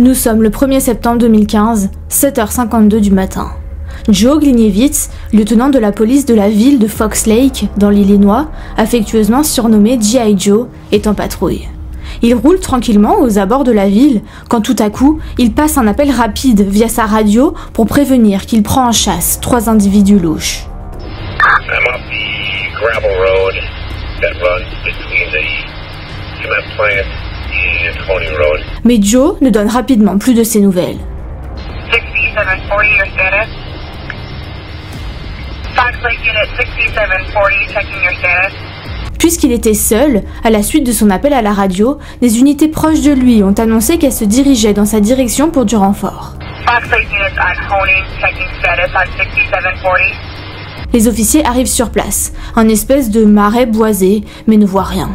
Nous sommes le 1er septembre 2015, 7h52 du matin. Joe Gliniewicz, lieutenant de la police de la ville de Fox Lake, dans l'Illinois, affectueusement surnommé G.I. Joe, est en patrouille. Il roule tranquillement aux abords de la ville, quand tout à coup, il passe un appel rapide via sa radio pour prévenir qu'il prend en chasse 3 individus louches. I'm off the gravel road that runs between the cement plant and Tony Road. Mais Joe ne donne rapidement plus de ses nouvelles. 6740, your status. Fox Lake Unit 6740, checking your status. Puisqu'il était seul, à la suite de son appel à la radio, des unités proches de lui ont annoncé qu'elles se dirigeaient dans sa direction pour du renfort. Fox Lake Unit on Tony, checking status on 6740. Les officiers arrivent sur place, un espèce de marais boisé, mais ne voient rien.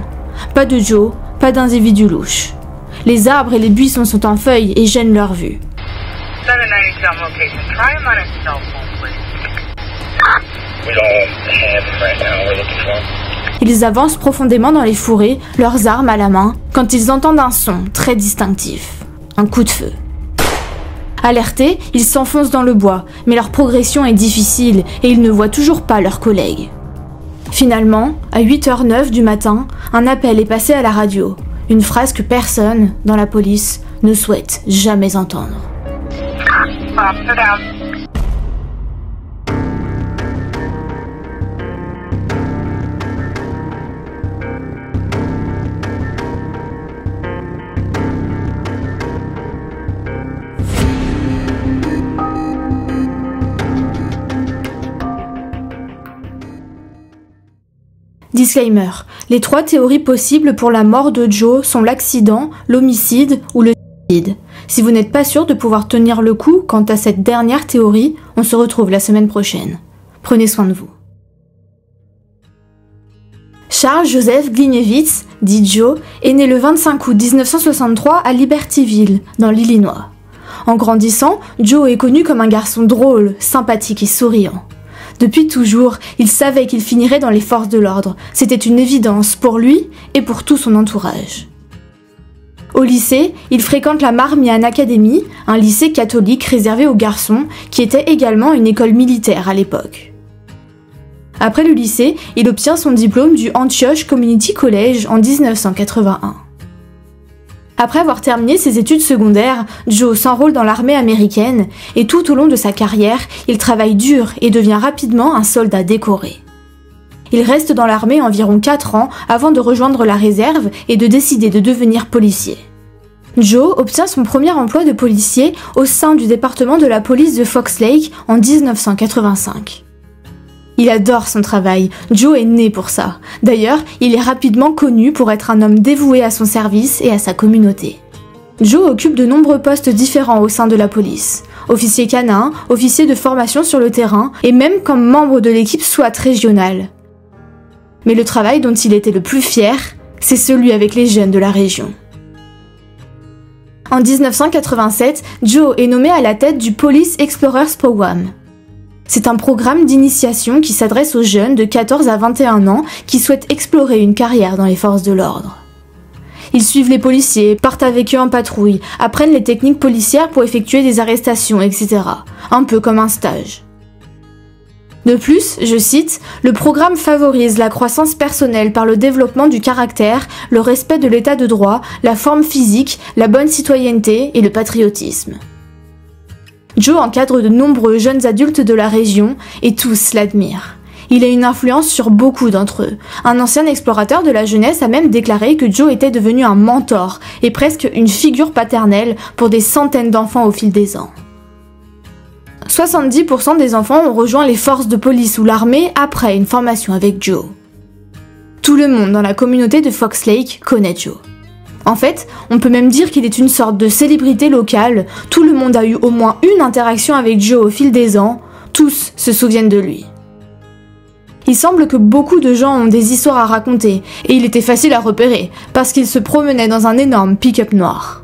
Pas de Joe, pas d'individus louches. Les arbres et les buissons sont en feuilles et gênent leur vue. 792 on location. Try him on his cell phone, please. We don't have him right now. We're looking for him. Ils avancent profondément dans les fourrés, leurs armes à la main, quand ils entendent un son très distinctif. Un coup de feu. Alertés, ils s'enfoncent dans le bois, mais leur progression est difficile et ils ne voient toujours pas leurs collègues. Finalement, à 8h09 du matin, un appel est passé à la radio. Une phrase que personne, dans la police, ne souhaite jamais entendre. Sit down. Disclaimer, les 3 théories possibles pour la mort de Joe sont l'accident, l'homicide ou le suicide. Si vous n'êtes pas sûr de pouvoir tenir le coup quant à cette dernière théorie, on se retrouve la semaine prochaine. Prenez soin de vous. Charles Joseph Gliniewicz, dit Joe, est né le 25 août 1963 à Libertyville, dans l'Illinois. En grandissant, Joe est connu comme un garçon drôle, sympathique et souriant. Depuis toujours, il savait qu'il finirait dans les forces de l'ordre. C'était une évidence pour lui et pour tout son entourage. Au lycée, il fréquente la Marmion Academy, un lycée catholique réservé aux garçons, qui était également une école militaire à l'époque. Après le lycée, il obtient son diplôme du Antioch Community College en 1981. Après avoir terminé ses études secondaires, Joe s'enrôle dans l'armée américaine et tout au long de sa carrière, il travaille dur et devient rapidement un soldat décoré. Il reste dans l'armée environ 4 ans avant de rejoindre la réserve et de décider de devenir policier. Joe obtient son premier emploi de policier au sein du département de la police de Fox Lake en 1985. Il adore son travail, Joe est né pour ça. D'ailleurs, il est rapidement connu pour être un homme dévoué à son service et à sa communauté. Joe occupe de nombreux postes différents au sein de la police. Officier canin, officier de formation sur le terrain et même comme membre de l'équipe SWAT régionale. Mais le travail dont il était le plus fier, c'est celui avec les jeunes de la région. En 1987, Joe est nommé à la tête du Police Explorers Program. C'est un programme d'initiation qui s'adresse aux jeunes de 14 à 21 ans qui souhaitent explorer une carrière dans les forces de l'ordre. Ils suivent les policiers, partent avec eux en patrouille, apprennent les techniques policières pour effectuer des arrestations, etc. Un peu comme un stage. De plus, je cite, « Le programme favorise la croissance personnelle par le développement du caractère, le respect de l'état de droit, la forme physique, la bonne citoyenneté et le patriotisme. » Joe encadre de nombreux jeunes adultes de la région et tous l'admirent. Il a une influence sur beaucoup d'entre eux. Un ancien explorateur de la jeunesse a même déclaré que Joe était devenu un mentor et presque une figure paternelle pour des centaines d'enfants au fil des ans. 70% des enfants ont rejoint les forces de police ou l'armée après une formation avec Joe. Tout le monde dans la communauté de Fox Lake connaît Joe. En fait, on peut même dire qu'il est une sorte de célébrité locale, tout le monde a eu au moins une interaction avec Joe au fil des ans, tous se souviennent de lui. Il semble que beaucoup de gens ont des histoires à raconter, et il était facile à repérer, parce qu'il se promenait dans un énorme pick-up noir.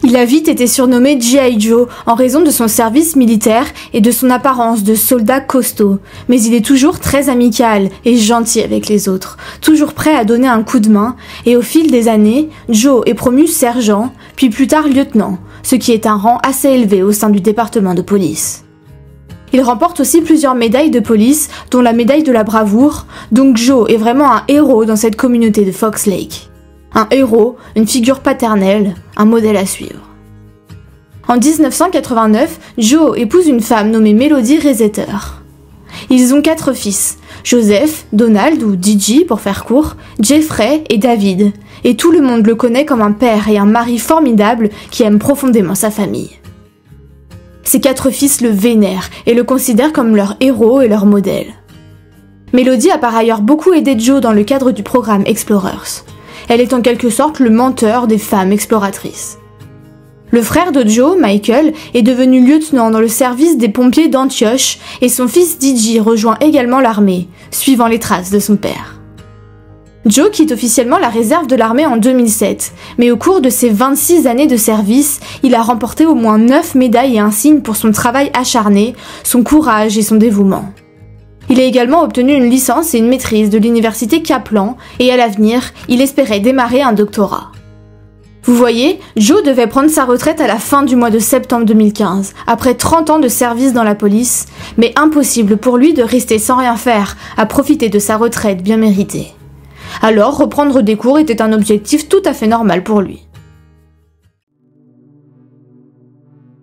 Il a vite été surnommé G.I. Joe en raison de son service militaire et de son apparence de soldat costaud, mais il est toujours très amical et gentil avec les autres, toujours prêt à donner un coup de main, et au fil des années, Joe est promu sergent, puis plus tard lieutenant, ce qui est un rang assez élevé au sein du département de police. Il remporte aussi plusieurs médailles de police, dont la médaille de la bravoure, donc Joe est vraiment un héros dans cette communauté de Fox Lake. Un héros, une figure paternelle, un modèle à suivre. En 1989, Joe épouse une femme nommée Melody Resetter. Ils ont 4 fils, Joseph, Donald ou DJ pour faire court, Jeffrey et David, et tout le monde le connaît comme un père et un mari formidable qui aime profondément sa famille. Ses 4 fils le vénèrent et le considèrent comme leur héros et leur modèle. Melody a par ailleurs beaucoup aidé Joe dans le cadre du programme Explorers. Elle est en quelque sorte le mentor des femmes exploratrices. Le frère de Joe, Michael, est devenu lieutenant dans le service des pompiers d'Antioche et son fils DJ rejoint également l'armée, suivant les traces de son père. Joe quitte officiellement la réserve de l'armée en 2007, mais au cours de ses 26 années de service, il a remporté au moins 9 médailles et insignes pour son travail acharné, son courage et son dévouement. Il a également obtenu une licence et une maîtrise de l'université Kaplan, et à l'avenir, il espérait démarrer un doctorat. Vous voyez, Joe devait prendre sa retraite à la fin du mois de septembre 2015, après 30 ans de service dans la police, mais impossible pour lui de rester sans rien faire, à profiter de sa retraite bien méritée. Alors, reprendre des cours était un objectif tout à fait normal pour lui.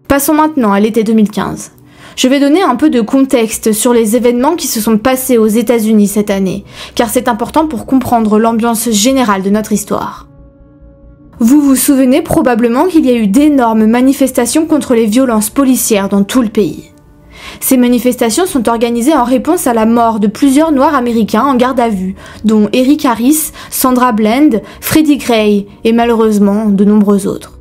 Passons maintenant à l'été 2015. Je vais donner un peu de contexte sur les événements qui se sont passés aux États-Unis cette année, car c'est important pour comprendre l'ambiance générale de notre histoire. Vous vous souvenez probablement qu'il y a eu d'énormes manifestations contre les violences policières dans tout le pays. Ces manifestations sont organisées en réponse à la mort de plusieurs Noirs américains en garde à vue, dont Eric Harris, Sandra Bland, Freddie Gray et malheureusement de nombreux autres.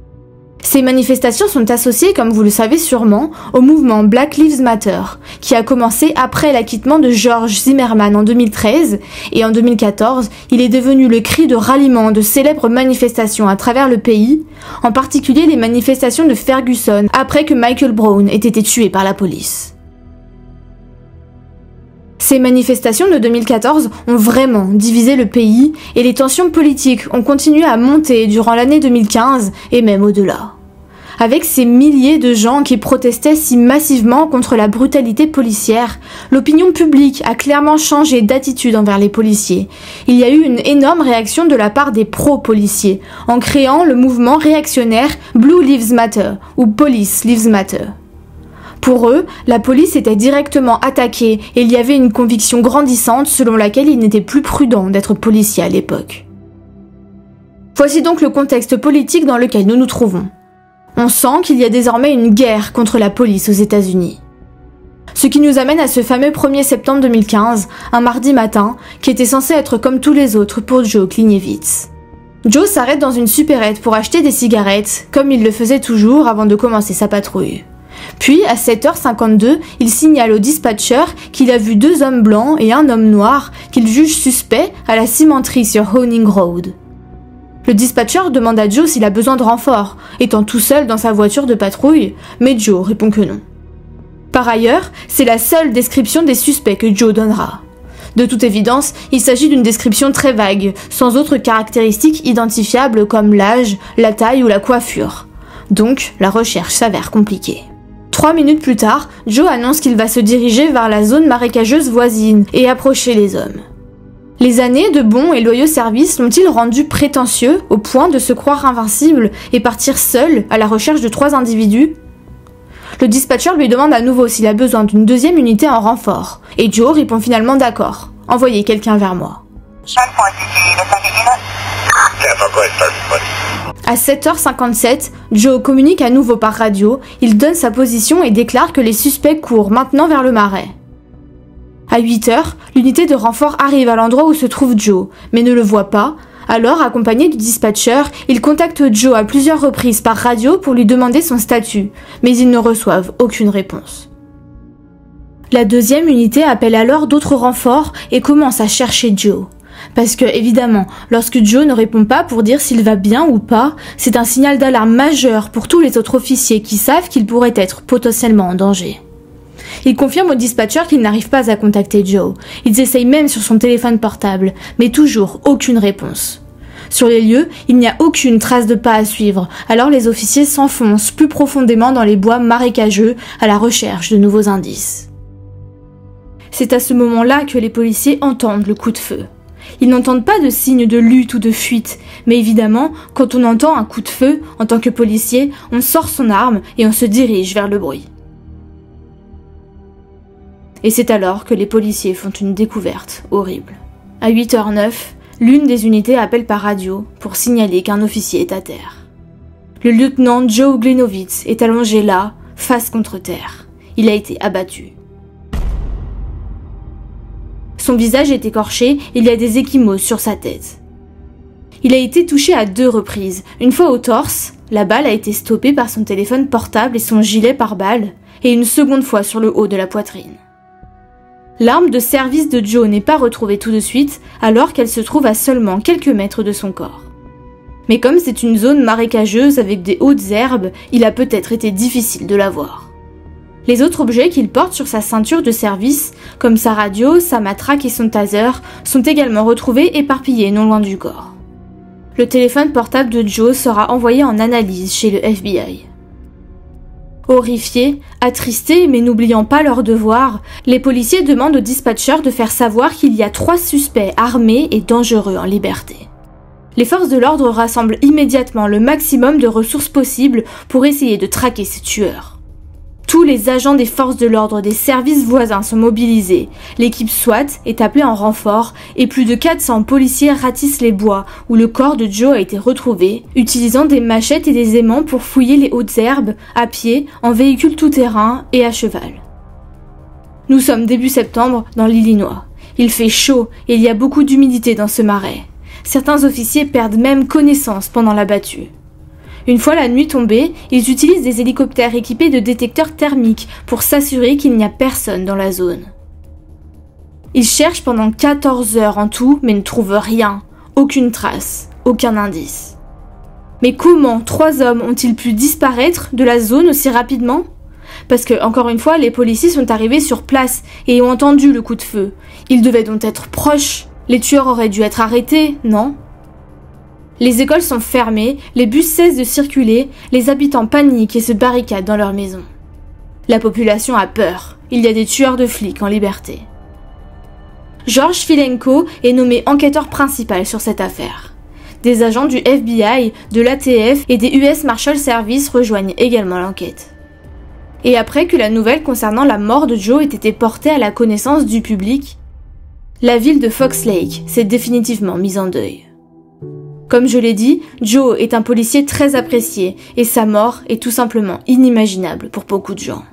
Ces manifestations sont associées, comme vous le savez sûrement, au mouvement Black Lives Matter, qui a commencé après l'acquittement de George Zimmerman en 2013, et en 2014, il est devenu le cri de ralliement de célèbres manifestations à travers le pays, en particulier les manifestations de Ferguson, après que Michael Brown ait été tué par la police. Ces manifestations de 2014 ont vraiment divisé le pays et les tensions politiques ont continué à monter durant l'année 2015 et même au-delà. Avec ces milliers de gens qui protestaient si massivement contre la brutalité policière, l'opinion publique a clairement changé d'attitude envers les policiers. Il y a eu une énorme réaction de la part des pro-policiers, en créant le mouvement réactionnaire Blue Lives Matter ou Police Lives Matter. Pour eux, la police était directement attaquée et il y avait une conviction grandissante selon laquelle il n'était plus prudent d'être policier à l'époque. Voici donc le contexte politique dans lequel nous nous trouvons. On sent qu'il y a désormais une guerre contre la police aux États-Unis. Ce qui nous amène à ce fameux 1er septembre 2015, un mardi matin, qui était censé être comme tous les autres pour Joe Klieniewicz. Joe s'arrête dans une supérette pour acheter des cigarettes, comme il le faisait toujours avant de commencer sa patrouille. Puis, à 7h52, il signale au dispatcher qu'il a vu 2 hommes blancs et un homme noir qu'il juge suspects à la cimenterie sur Honing Road. Le dispatcher demande à Joe s'il a besoin de renfort, étant tout seul dans sa voiture de patrouille, mais Joe répond que non. Par ailleurs, c'est la seule description des suspects que Joe donnera. De toute évidence, il s'agit d'une description très vague, sans autres caractéristiques identifiables comme l'âge, la taille ou la coiffure. Donc, la recherche s'avère compliquée. 3 minutes plus tard, Joe annonce qu'il va se diriger vers la zone marécageuse voisine et approcher les hommes. Les années de bons et loyaux services l'ont-ils rendu prétentieux au point de se croire invincible et partir seul à la recherche de 3 individus ? Le dispatcher lui demande à nouveau s'il a besoin d'une 2e unité en renfort, et Joe répond finalement d'accord. Envoyez quelqu'un vers moi. À 7h57, Joe communique à nouveau par radio, il donne sa position et déclare que les suspects courent maintenant vers le marais. À 8h, l'unité de renfort arrive à l'endroit où se trouve Joe, mais ne le voit pas. Alors, accompagné du dispatcher, ils contactent Joe à plusieurs reprises par radio pour lui demander son statut, mais ils ne reçoivent aucune réponse. La 2e unité appelle alors d'autres renforts et commence à chercher Joe. Parce que, évidemment, lorsque Joe ne répond pas pour dire s'il va bien ou pas, c'est un signal d'alarme majeur pour tous les autres officiers qui savent qu'il pourrait être potentiellement en danger. Ils confirment au dispatcher qu'ils n'arrivent pas à contacter Joe. Ils essayent même sur son téléphone portable, mais toujours aucune réponse. Sur les lieux, il n'y a aucune trace de pas à suivre, alors les officiers s'enfoncent plus profondément dans les bois marécageux à la recherche de nouveaux indices. C'est à ce moment-là que les policiers entendent le coup de feu. Ils n'entendent pas de signes de lutte ou de fuite, mais évidemment, quand on entend un coup de feu, en tant que policier, on sort son arme et on se dirige vers le bruit. Et c'est alors que les policiers font une découverte horrible. À 8h09, l'une des unités appelle par radio pour signaler qu'un officier est à terre. Le lieutenant Joe Glenowitz est allongé là, face contre terre. Il a été abattu. Son visage est écorché et il y a des ecchymoses sur sa tête. Il a été touché à 2 reprises, une fois au torse, la balle a été stoppée par son téléphone portable et son gilet pare-balles, et une seconde fois sur le haut de la poitrine. L'arme de service de Joe n'est pas retrouvée tout de suite, alors qu'elle se trouve à seulement quelques mètres de son corps. Mais comme c'est une zone marécageuse avec des hautes herbes, il a peut-être été difficile de la voir. Les autres objets qu'il porte sur sa ceinture de service, comme sa radio, sa matraque et son taser, sont également retrouvés éparpillés non loin du corps. Le téléphone portable de Joe sera envoyé en analyse chez le FBI. Horrifiés, attristés mais n'oubliant pas leur devoir, les policiers demandent au dispatcher de faire savoir qu'il y a 3 suspects armés et dangereux en liberté. Les forces de l'ordre rassemblent immédiatement le maximum de ressources possibles pour essayer de traquer ces tueurs. Tous les agents des forces de l'ordre des services voisins sont mobilisés, l'équipe SWAT est appelée en renfort et plus de 400 policiers ratissent les bois où le corps de Joe a été retrouvé, utilisant des machettes et des aimants pour fouiller les hautes herbes, à pied, en véhicule tout-terrain et à cheval. Nous sommes début septembre dans l'Illinois. Il fait chaud et il y a beaucoup d'humidité dans ce marais. Certains officiers perdent même connaissance pendant la battue. Une fois la nuit tombée, ils utilisent des hélicoptères équipés de détecteurs thermiques pour s'assurer qu'il n'y a personne dans la zone. Ils cherchent pendant 14 heures en tout, mais ne trouvent rien, aucune trace, aucun indice. Mais comment 3 hommes ont-ils pu disparaître de la zone aussi rapidement ? Parce que, encore une fois, les policiers sont arrivés sur place et ont entendu le coup de feu. Ils devaient donc être proches. Les tueurs auraient dû être arrêtés, non ? Les écoles sont fermées, les bus cessent de circuler, les habitants paniquent et se barricadent dans leurs maisons. La population a peur, il y a des tueurs de flics en liberté. George Filenko est nommé enquêteur principal sur cette affaire. Des agents du FBI, de l'ATF et des US Marshal Service rejoignent également l'enquête. Et après que la nouvelle concernant la mort de Joe ait été portée à la connaissance du public, la ville de Fox Lake s'est définitivement mise en deuil. Comme je l'ai dit, Joe est un policier très apprécié et sa mort est tout simplement inimaginable pour beaucoup de gens.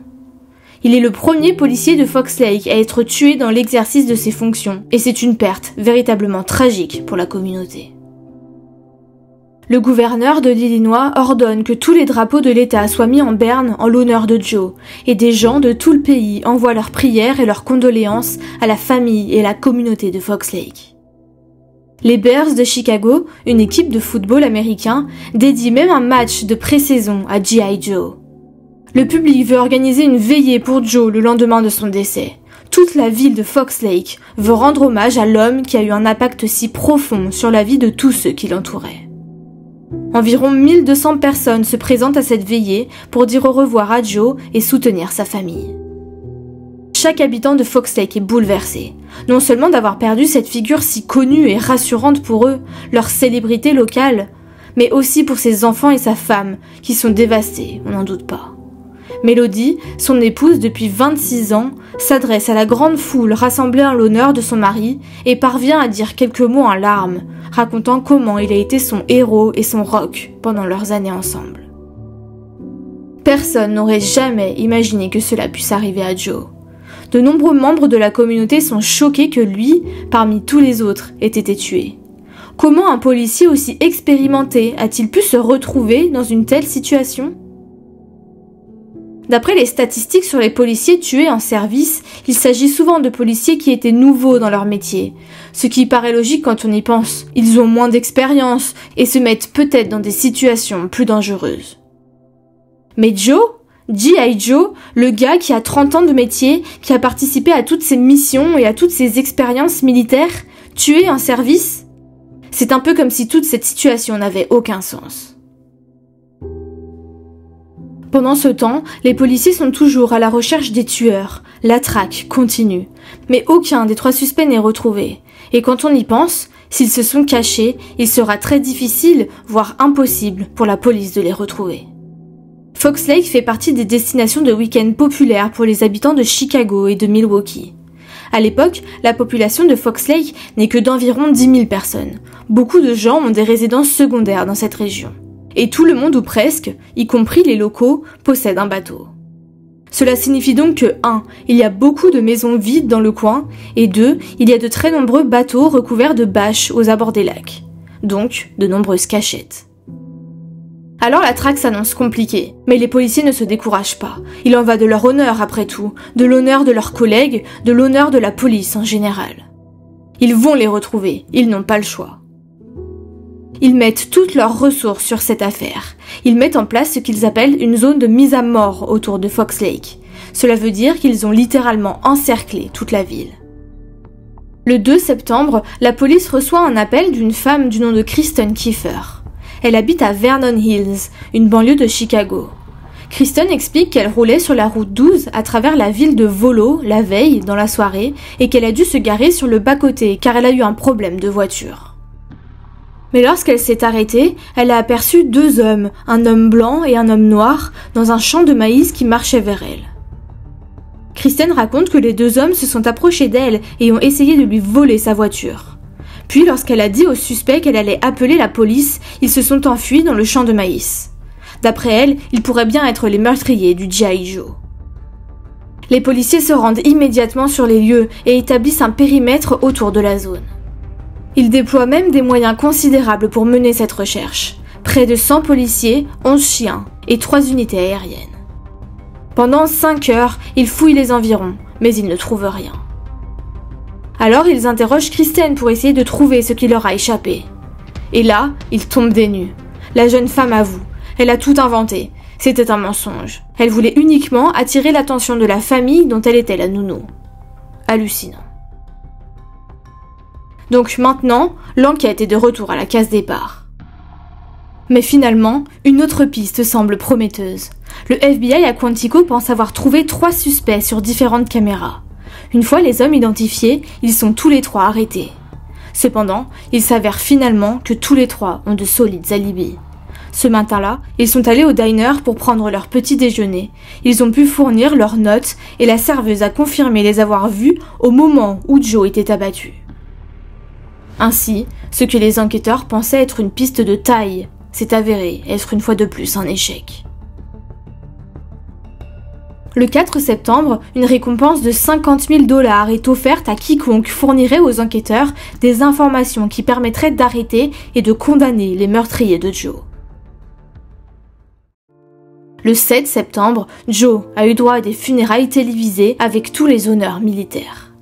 Il est le premier policier de Fox Lake à être tué dans l'exercice de ses fonctions et c'est une perte véritablement tragique pour la communauté. Le gouverneur de l'Illinois ordonne que tous les drapeaux de l'État soient mis en berne en l'honneur de Joe et des gens de tout le pays envoient leurs prières et leurs condoléances à la famille et la communauté de Fox Lake. Les Bears de Chicago, une équipe de football américain, dédient même un match de pré-saison à G.I. Joe. Le public veut organiser une veillée pour Joe le lendemain de son décès. Toute la ville de Fox Lake veut rendre hommage à l'homme qui a eu un impact si profond sur la vie de tous ceux qui l'entouraient. Environ 1200 personnes se présentent à cette veillée pour dire au revoir à Joe et soutenir sa famille. Chaque habitant de Fox Lake est bouleversé, non seulement d'avoir perdu cette figure si connue et rassurante pour eux, leur célébrité locale, mais aussi pour ses enfants et sa femme, qui sont dévastés, on n'en doute pas. Mélodie, son épouse depuis 26 ans, s'adresse à la grande foule rassemblée en l'honneur de son mari et parvient à dire quelques mots en larmes, racontant comment il a été son héros et son rock pendant leurs années ensemble. Personne n'aurait jamais imaginé que cela puisse arriver à Joe. De nombreux membres de la communauté sont choqués que lui, parmi tous les autres, ait été tué. Comment un policier aussi expérimenté a-t-il pu se retrouver dans une telle situation ? D'après les statistiques sur les policiers tués en service, il s'agit souvent de policiers qui étaient nouveaux dans leur métier. Ce qui paraît logique quand on y pense. Ils ont moins d'expérience et se mettent peut-être dans des situations plus dangereuses. Mais Joe, G.I. Joe, le gars qui a 30 ans de métier, qui a participé à toutes ces missions et à toutes ces expériences militaires, tué en service, c'est un peu comme si toute cette situation n'avait aucun sens. Pendant ce temps, les policiers sont toujours à la recherche des tueurs. La traque continue. Mais aucun des 3 suspects n'est retrouvé. Et quand on y pense, s'ils se sont cachés, il sera très difficile, voire impossible, pour la police de les retrouver. Fox Lake fait partie des destinations de week-end populaires pour les habitants de Chicago et de Milwaukee. À l'époque, la population de Fox Lake n'est que d'environ 10 000 personnes. Beaucoup de gens ont des résidences secondaires dans cette région. Et tout le monde ou presque, y compris les locaux, possède un bateau. Cela signifie donc que 1. Il y a beaucoup de maisons vides dans le coin, et 2. Il y a de très nombreux bateaux recouverts de bâches aux abords des lacs. Donc, de nombreuses cachettes. Alors la traque s'annonce compliquée, mais les policiers ne se découragent pas. Il en va de leur honneur après tout, de l'honneur de leurs collègues, de l'honneur de la police en général. Ils vont les retrouver, ils n'ont pas le choix. Ils mettent toutes leurs ressources sur cette affaire. Ils mettent en place ce qu'ils appellent une zone de mise à mort autour de Fox Lake. Cela veut dire qu'ils ont littéralement encerclé toute la ville. Le 2 septembre, la police reçoit un appel d'une femme du nom de Kristen Kiefer. Elle habite à Vernon Hills, une banlieue de Chicago. Kristen explique qu'elle roulait sur la route 12 à travers la ville de Volo la veille, dans la soirée, et qu'elle a dû se garer sur le bas-côté car elle a eu un problème de voiture. Mais lorsqu'elle s'est arrêtée, elle a aperçu 2 hommes, un homme blanc et un homme noir, dans un champ de maïs qui marchait vers elle. Kristen raconte que les 2 hommes se sont approchés d'elle et ont essayé de lui voler sa voiture. Puis lorsqu'elle a dit aux suspects qu'elle allait appeler la police, ils se sont enfuis dans le champ de maïs. D'après elle, ils pourraient bien être les meurtriers du G.I. Joe. Les policiers se rendent immédiatement sur les lieux et établissent un périmètre autour de la zone. Ils déploient même des moyens considérables pour mener cette recherche. Près de 100 policiers, 11 chiens et 3 unités aériennes. Pendant 5 heures, ils fouillent les environs, mais ils ne trouvent rien. Alors ils interrogent Kristen pour essayer de trouver ce qui leur a échappé. Et là, ils tombent des nues. La jeune femme avoue. Elle a tout inventé. C'était un mensonge. Elle voulait uniquement attirer l'attention de la famille dont elle était la nounou. Hallucinant. Donc maintenant, l'enquête est de retour à la case départ. Mais finalement, une autre piste semble prometteuse. Le FBI à Quantico pense avoir trouvé 3 suspects sur différentes caméras. Une fois les hommes identifiés, ils sont tous les 3 arrêtés. Cependant, il s'avère finalement que tous les 3 ont de solides alibis. Ce matin-là, ils sont allés au diner pour prendre leur petit déjeuner. Ils ont pu fournir leurs notes et la serveuse a confirmé les avoir vus au moment où Joe était abattu. Ainsi, ce que les enquêteurs pensaient être une piste de taille s'est avéré être une fois de plus un échec. Le 4 septembre, une récompense de 50 000 $ est offerte à quiconque fournirait aux enquêteurs des informations qui permettraient d'arrêter et de condamner les meurtriers de Joe. Le 7 septembre, Joe a eu droit à des funérailles télévisées avec tous les honneurs militaires.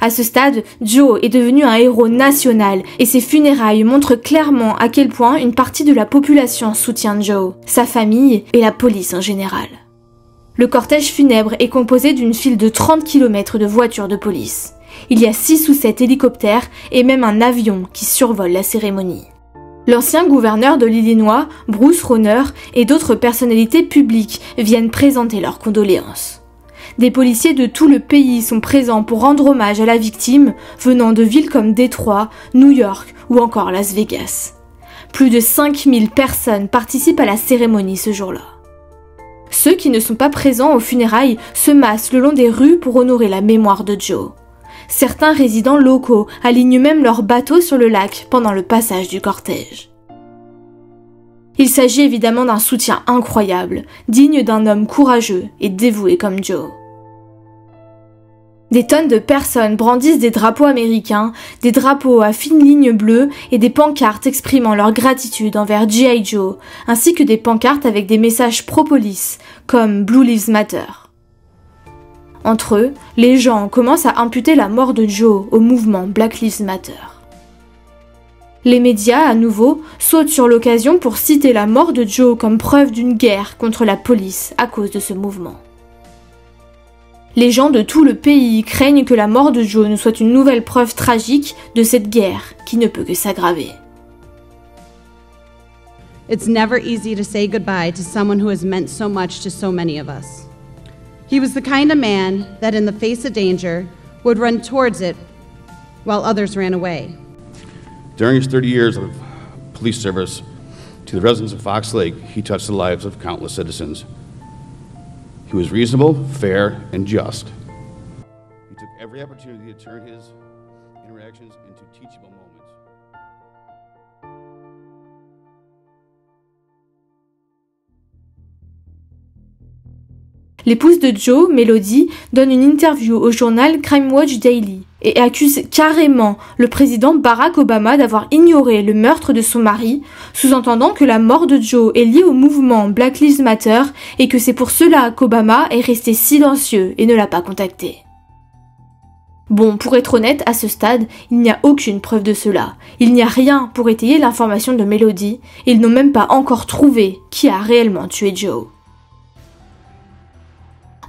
À ce stade, Joe est devenu un héros national et ses funérailles montrent clairement à quel point une partie de la population soutient Joe, sa famille et la police en général. Le cortège funèbre est composé d'une file de 30 km de voitures de police. Il y a 6 ou 7 hélicoptères et même un avion qui survole la cérémonie. L'ancien gouverneur de l'Illinois, Bruce Rauner, et d'autres personnalités publiques viennent présenter leurs condoléances. Des policiers de tout le pays sont présents pour rendre hommage à la victime, venant de villes comme Détroit, New York ou encore Las Vegas. Plus de 5000 personnes participent à la cérémonie ce jour-là. Ceux qui ne sont pas présents aux funérailles se massent le long des rues pour honorer la mémoire de Joe. Certains résidents locaux alignent même leurs bateaux sur le lac pendant le passage du cortège. Il s'agit évidemment d'un soutien incroyable, digne d'un homme courageux et dévoué comme Joe. Des tonnes de personnes brandissent des drapeaux américains, des drapeaux à fines lignes bleues et des pancartes exprimant leur gratitude envers G.I. Joe, ainsi que des pancartes avec des messages pro-police, comme Blue Lives Matter. Entre eux, les gens commencent à imputer la mort de Joe au mouvement Black Lives Matter. Les médias, à nouveau, sautent sur l'occasion pour citer la mort de Joe comme preuve d'une guerre contre la police à cause de ce mouvement. Les gens de tout le pays craignent que la mort de Joe ne soit une nouvelle preuve tragique de cette guerre qui ne peut que s'aggraver. It's never easy to say goodbye to someone who has meant so much to so many of us. He was the kind of man that in the face of danger would run towards it while others ran away. During his 30 years of police service to the residents of Fox Lake, he touched the lives of countless citizens. He was reasonable, fair, and just. He took every opportunity to turn his interactions into teachable moments. L'épouse de Joe, Melody, donne une interview au journal Crime Watch Daily et accuse carrément le président Barack Obama d'avoir ignoré le meurtre de son mari, sous-entendant que la mort de Joe est liée au mouvement Black Lives Matter et que c'est pour cela qu'Obama est resté silencieux et ne l'a pas contacté. Bon, pour être honnête, à ce stade, il n'y a aucune preuve de cela. Il n'y a rien pour étayer l'information de Melody, et ils n'ont même pas encore trouvé qui a réellement tué Joe.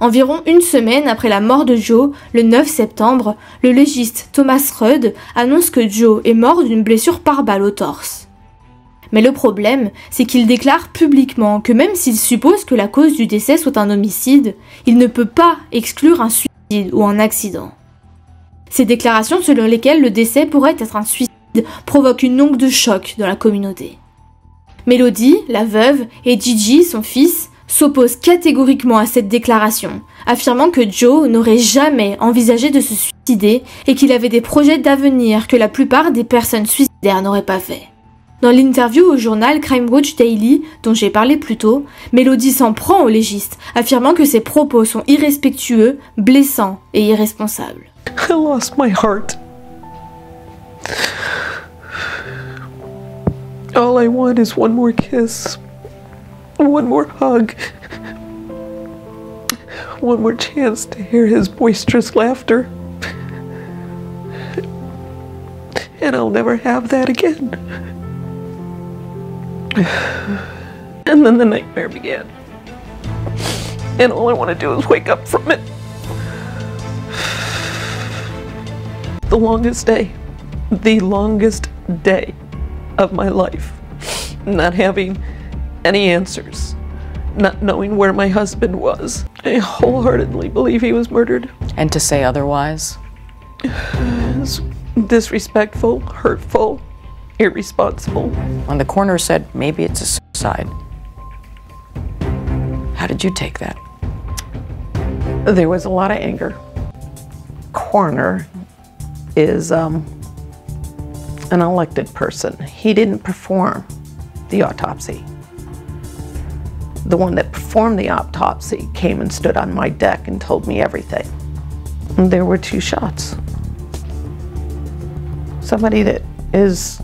Environ une semaine après la mort de Joe, le 9 septembre, le légiste Thomas Rudd annonce que Joe est mort d'une blessure par balle au torse. Mais le problème, c'est qu'il déclare publiquement que même s'il suppose que la cause du décès soit un homicide, il ne peut pas exclure un suicide ou un accident. Ces déclarations selon lesquelles le décès pourrait être un suicide provoquent une onde de choc dans la communauté. Melody, la veuve, et Gigi, son fils, s'oppose catégoriquement à cette déclaration, affirmant que Joe n'aurait jamais envisagé de se suicider et qu'il avait des projets d'avenir que la plupart des personnes suicidaires n'auraient pas fait. Dans l'interview au journal Crime Watch Daily, dont j'ai parlé plus tôt, Melody s'en prend au légiste, affirmant que ses propos sont irrespectueux, blessants et irresponsables. I lost my heart. All I want is one more kiss. One more hug, one more chance to hear his boisterous laughter, and I'll never have that again. And then the nightmare began, and all I want to do is wake up from it. The longest day of my life, not having any answers, not knowing where my husband was. I wholeheartedly believe he was murdered. And to say otherwise? It's disrespectful, hurtful, irresponsible. When the coroner said maybe it's a suicide, how did you take that? There was a lot of anger. Coroner is an elected person. He didn't perform the autopsy. The one that performed the autopsy came and stood on my deck and told me everything. And there were 2 shots. Somebody that is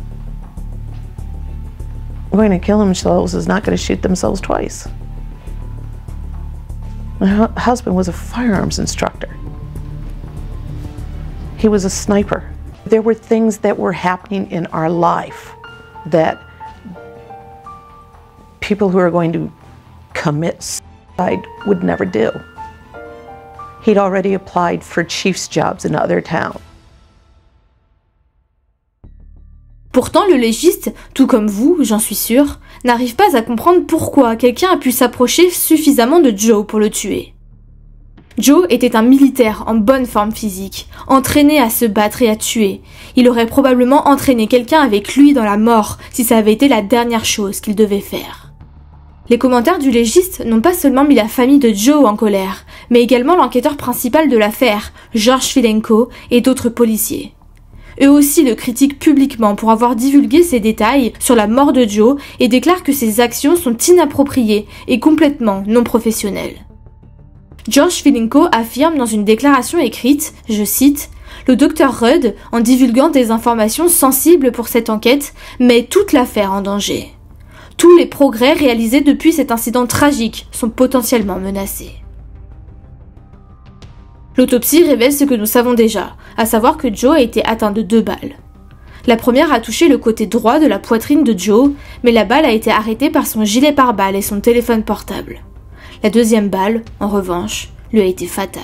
going to kill themselves is not going to shoot themselves twice. My husband was a firearms instructor. He was a sniper. There were things that were happening in our life that people who are going to commit suicide would never do. He'd already applied for chief's jobs in other towns. Pourtant, le légiste, tout comme vous, j'en suis sûre, n'arrive pas à comprendre pourquoi quelqu'un a pu s'approcher suffisamment de Joe pour le tuer. Joe était un militaire en bonne forme physique, entraîné à se battre et à tuer. Il aurait probablement entraîné quelqu'un avec lui dans la mort si ça avait été la dernière chose qu'il devait faire. Les commentaires du légiste n'ont pas seulement mis la famille de Joe en colère, mais également l'enquêteur principal de l'affaire, George Filenko, et d'autres policiers. Eux aussi le critiquent publiquement pour avoir divulgué ces détails sur la mort de Joe et déclarent que ses actions sont inappropriées et complètement non professionnelles. George Filenko affirme dans une déclaration écrite, je cite, « Le docteur Rudd, en divulguant des informations sensibles pour cette enquête, met toute l'affaire en danger. Tous les progrès réalisés depuis cet incident tragique sont potentiellement menacés. » L'autopsie révèle ce que nous savons déjà, à savoir que Joe a été atteint de 2 balles. La première a touché le côté droit de la poitrine de Joe, mais la balle a été arrêtée par son gilet pare-balles et son téléphone portable. La deuxième balle, en revanche, lui a été fatale.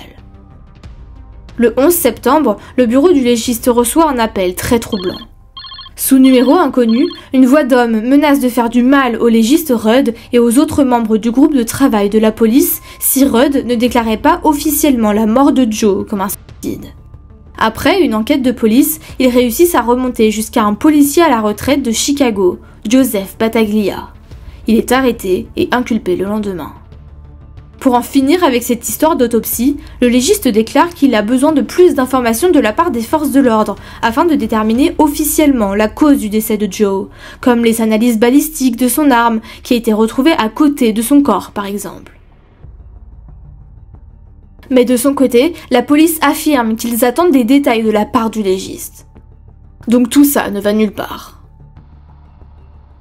Le 11 septembre, le bureau du légiste reçoit un appel très troublant. Sous numéro inconnu, une voix d'homme menace de faire du mal au légiste Rudd et aux autres membres du groupe de travail de la police si Rudd ne déclarait pas officiellement la mort de Joe comme un suicide. Après une enquête de police, ils réussissent à remonter jusqu'à un policier à la retraite de Chicago, Joseph Battaglia. Il est arrêté et inculpé le lendemain. Pour en finir avec cette histoire d'autopsie, le légiste déclare qu'il a besoin de plus d'informations de la part des forces de l'ordre afin de déterminer officiellement la cause du décès de Joe, comme les analyses balistiques de son arme qui a été retrouvée à côté de son corps par exemple. Mais de son côté, la police affirme qu'ils attendent des détails de la part du légiste. Donc tout ça ne va nulle part.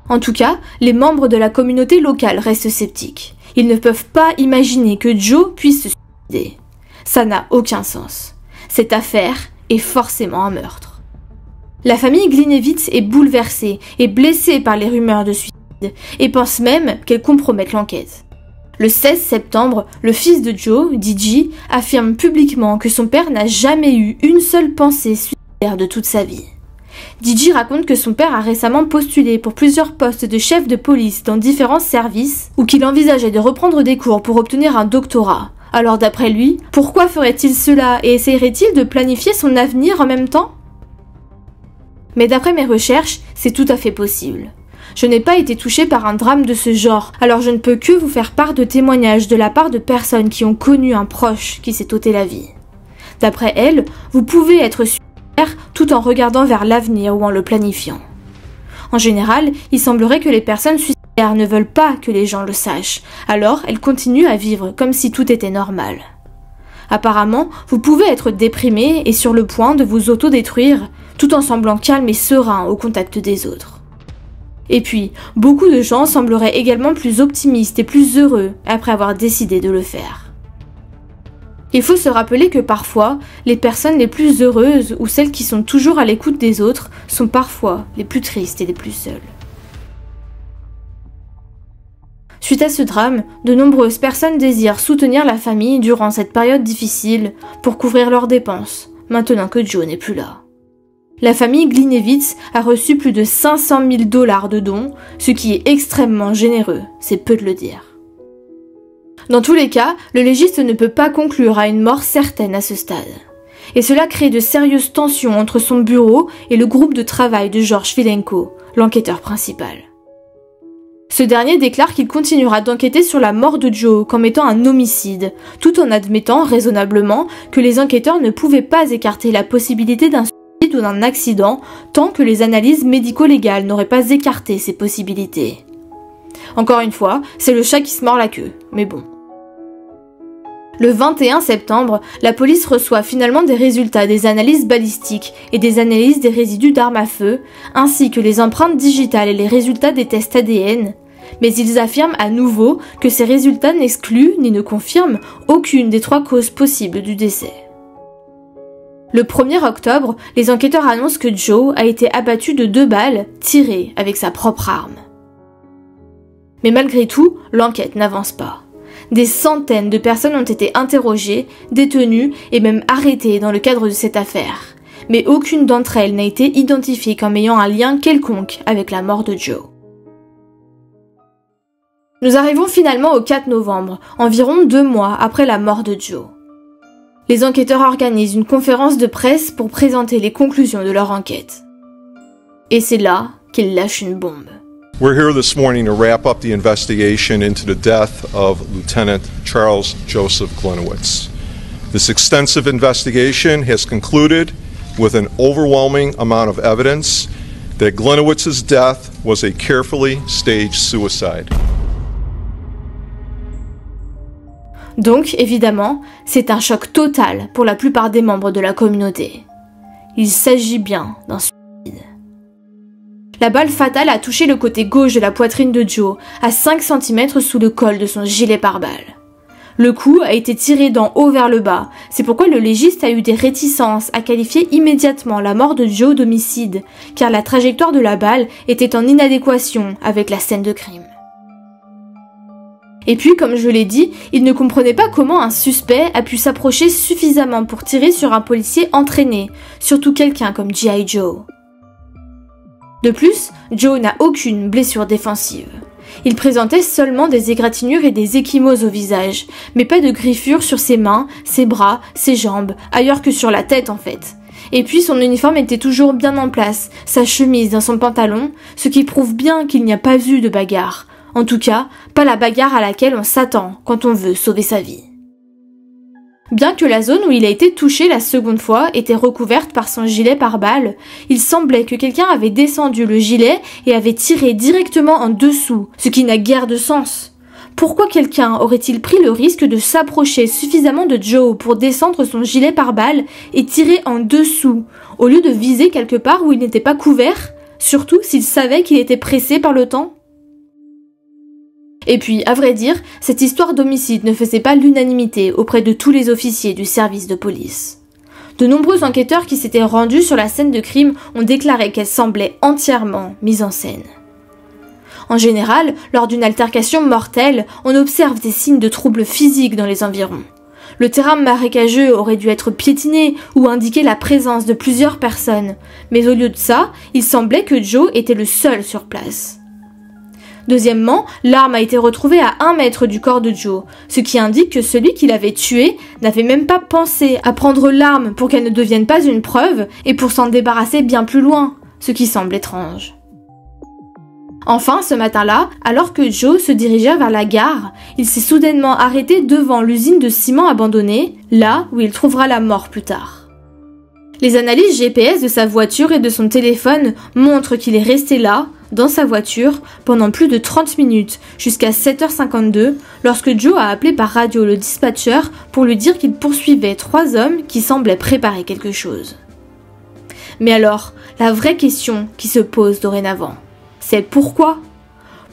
En tout cas, les membres de la communauté locale restent sceptiques. Ils ne peuvent pas imaginer que Joe puisse se suicider. Ça n'a aucun sens. Cette affaire est forcément un meurtre. La famille Gliniewicz est bouleversée et blessée par les rumeurs de suicide et pense même qu'elles compromettent l'enquête. Le 16 septembre, le fils de Joe, DJ, affirme publiquement que son père n'a jamais eu une seule pensée suicidaire de toute sa vie. DJ raconte que son père a récemment postulé pour plusieurs postes de chef de police dans différents services ou qu'il envisageait de reprendre des cours pour obtenir un doctorat. Alors d'après lui, pourquoi ferait-il cela et essayerait-il de planifier son avenir en même temps ? Mais d'après mes recherches, c'est tout à fait possible. Je n'ai pas été touchée par un drame de ce genre, alors je ne peux que vous faire part de témoignages de la part de personnes qui ont connu un proche qui s'est ôté la vie. D'après elles, vous pouvez être suicidaire tout en regardant vers l'avenir ou en le planifiant. En général, il semblerait que les personnes suicidaires ne veulent pas que les gens le sachent, alors elles continuent à vivre comme si tout était normal. Apparemment, vous pouvez être déprimé et sur le point de vous autodétruire, tout en semblant calme et serein au contact des autres. Et puis, beaucoup de gens sembleraient également plus optimistes et plus heureux après avoir décidé de le faire. Il faut se rappeler que parfois, les personnes les plus heureuses ou celles qui sont toujours à l'écoute des autres sont parfois les plus tristes et les plus seules. Suite à ce drame, de nombreuses personnes désirent soutenir la famille durant cette période difficile pour couvrir leurs dépenses, maintenant que Joe n'est plus là. La famille Gliniewicz a reçu plus de 500 000 $ de dons, ce qui est extrêmement généreux, c'est peu de le dire. Dans tous les cas, le légiste ne peut pas conclure à une mort certaine à ce stade. Et cela crée de sérieuses tensions entre son bureau et le groupe de travail de George Filenko, l'enquêteur principal. Ce dernier déclare qu'il continuera d'enquêter sur la mort de Joe comme étant un homicide, tout en admettant raisonnablement que les enquêteurs ne pouvaient pas écarter la possibilité d'un ou d'un accident tant que les analyses médico-légales n'auraient pas écarté ces possibilités. Encore une fois, c'est le chat qui se mord la queue, mais bon. Le 21 septembre, la police reçoit finalement des résultats des analyses balistiques et des analyses des résidus d'armes à feu, ainsi que les empreintes digitales et les résultats des tests ADN, mais ils affirment à nouveau que ces résultats n'excluent ni ne confirment aucune des 3 causes possibles du décès. Le 1er octobre, les enquêteurs annoncent que Joe a été abattu de 2 balles tirées avec sa propre arme. Mais malgré tout, l'enquête n'avance pas. Des centaines de personnes ont été interrogées, détenues et même arrêtées dans le cadre de cette affaire, mais aucune d'entre elles n'a été identifiée comme ayant un lien quelconque avec la mort de Joe. Nous arrivons finalement au 4 novembre, environ 2 mois après la mort de Joe. Les enquêteurs organisent une conférence de presse pour présenter les conclusions de leur enquête. Et c'est là qu'ils lâchent une bombe. We're here this morning to wrap up the investigation into the death of Lieutenant Charles Joseph Gliniewicz. This extensive investigation has concluded with an overwhelming amount of evidence that Gliniewicz's death was a carefully staged suicide. Donc, évidemment, c'est un choc total pour la plupart des membres de la communauté. Il s'agit bien d'un suicide. La balle fatale a touché le côté gauche de la poitrine de Joe, à 5 cm sous le col de son gilet pare-balles. Le coup a été tiré d'en haut vers le bas, c'est pourquoi le légiste a eu des réticences à qualifier immédiatement la mort de Joe d'homicide, car la trajectoire de la balle était en inadéquation avec la scène de crime. Et puis, comme je l'ai dit, il ne comprenait pas comment un suspect a pu s'approcher suffisamment pour tirer sur un policier entraîné, surtout quelqu'un comme G.I. Joe. De plus, Joe n'a aucune blessure défensive. Il présentait seulement des égratignures et des ecchymoses au visage, mais pas de griffures sur ses mains, ses bras, ses jambes, ailleurs que sur la tête en fait. Et puis son uniforme était toujours bien en place, sa chemise dans son pantalon, ce qui prouve bien qu'il n'y a pas eu de bagarre. En tout cas, pas la bagarre à laquelle on s'attend quand on veut sauver sa vie. Bien que la zone où il a été touché la seconde fois était recouverte par son gilet pare-balles, il semblait que quelqu'un avait descendu le gilet et avait tiré directement en dessous, ce qui n'a guère de sens. Pourquoi quelqu'un aurait-il pris le risque de s'approcher suffisamment de Joe pour descendre son gilet pare-balles et tirer en dessous, au lieu de viser quelque part où il n'était pas couvert, surtout s'il savait qu'il était pressé par le temps ? Et puis, à vrai dire, cette histoire d'homicide ne faisait pas l'unanimité auprès de tous les officiers du service de police. De nombreux enquêteurs qui s'étaient rendus sur la scène de crime ont déclaré qu'elle semblait entièrement mise en scène. En général, lors d'une altercation mortelle, on observe des signes de troubles physiques dans les environs. Le terrain marécageux aurait dû être piétiné ou indiquer la présence de plusieurs personnes, mais au lieu de ça, il semblait que Joe était le seul sur place. Deuxièmement, l'arme a été retrouvée à 1 mètre du corps de Joe, ce qui indique que celui qui l'avait tué n'avait même pas pensé à prendre l'arme pour qu'elle ne devienne pas une preuve et pour s'en débarrasser bien plus loin, ce qui semble étrange. Enfin, ce matin-là, alors que Joe se dirigeait vers la gare, il s'est soudainement arrêté devant l'usine de ciment abandonnée, là où il trouvera la mort plus tard. Les analyses GPS de sa voiture et de son téléphone montrent qu'il est resté là, dans sa voiture, pendant plus de 30 minutes, jusqu'à 7h52, lorsque Joe a appelé par radio le dispatcher pour lui dire qu'il poursuivait 3 hommes qui semblaient préparer quelque chose. Mais alors, la vraie question qui se pose dorénavant, c'est pourquoi ?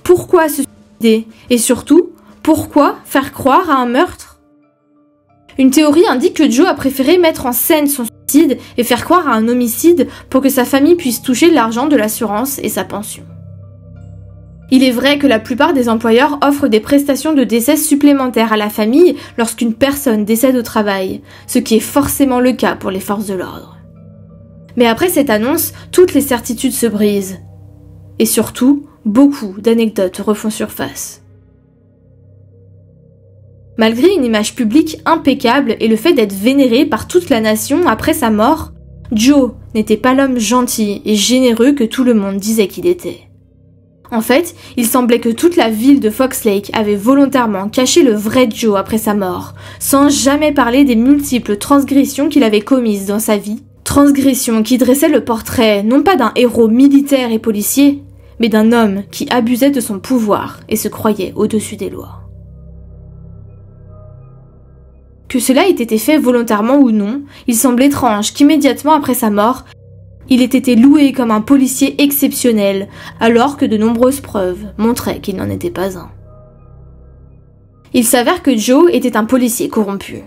Pourquoi se suicider ? Et surtout, pourquoi faire croire à un meurtre ? Une théorie indique que Joe a préféré mettre en scène son suicide et faire croire à un homicide pour que sa famille puisse toucher l'argent de l'assurance et sa pension. Il est vrai que la plupart des employeurs offrent des prestations de décès supplémentaires à la famille lorsqu'une personne décède au travail, ce qui est forcément le cas pour les forces de l'ordre. Mais après cette annonce, toutes les certitudes se brisent. Et surtout, beaucoup d'anecdotes refont surface. Malgré une image publique impeccable et le fait d'être vénéré par toute la nation après sa mort, Joe n'était pas l'homme gentil et généreux que tout le monde disait qu'il était. En fait, il semblait que toute la ville de Fox Lake avait volontairement caché le vrai Joe après sa mort, sans jamais parler des multiples transgressions qu'il avait commises dans sa vie, transgressions qui dressaient le portrait non pas d'un héros militaire et policier, mais d'un homme qui abusait de son pouvoir et se croyait au-dessus des lois. Que cela ait été fait volontairement ou non, il semble étrange qu'immédiatement après sa mort, il ait été loué comme un policier exceptionnel, alors que de nombreuses preuves montraient qu'il n'en était pas un. Il s'avère que Joe était un policier corrompu,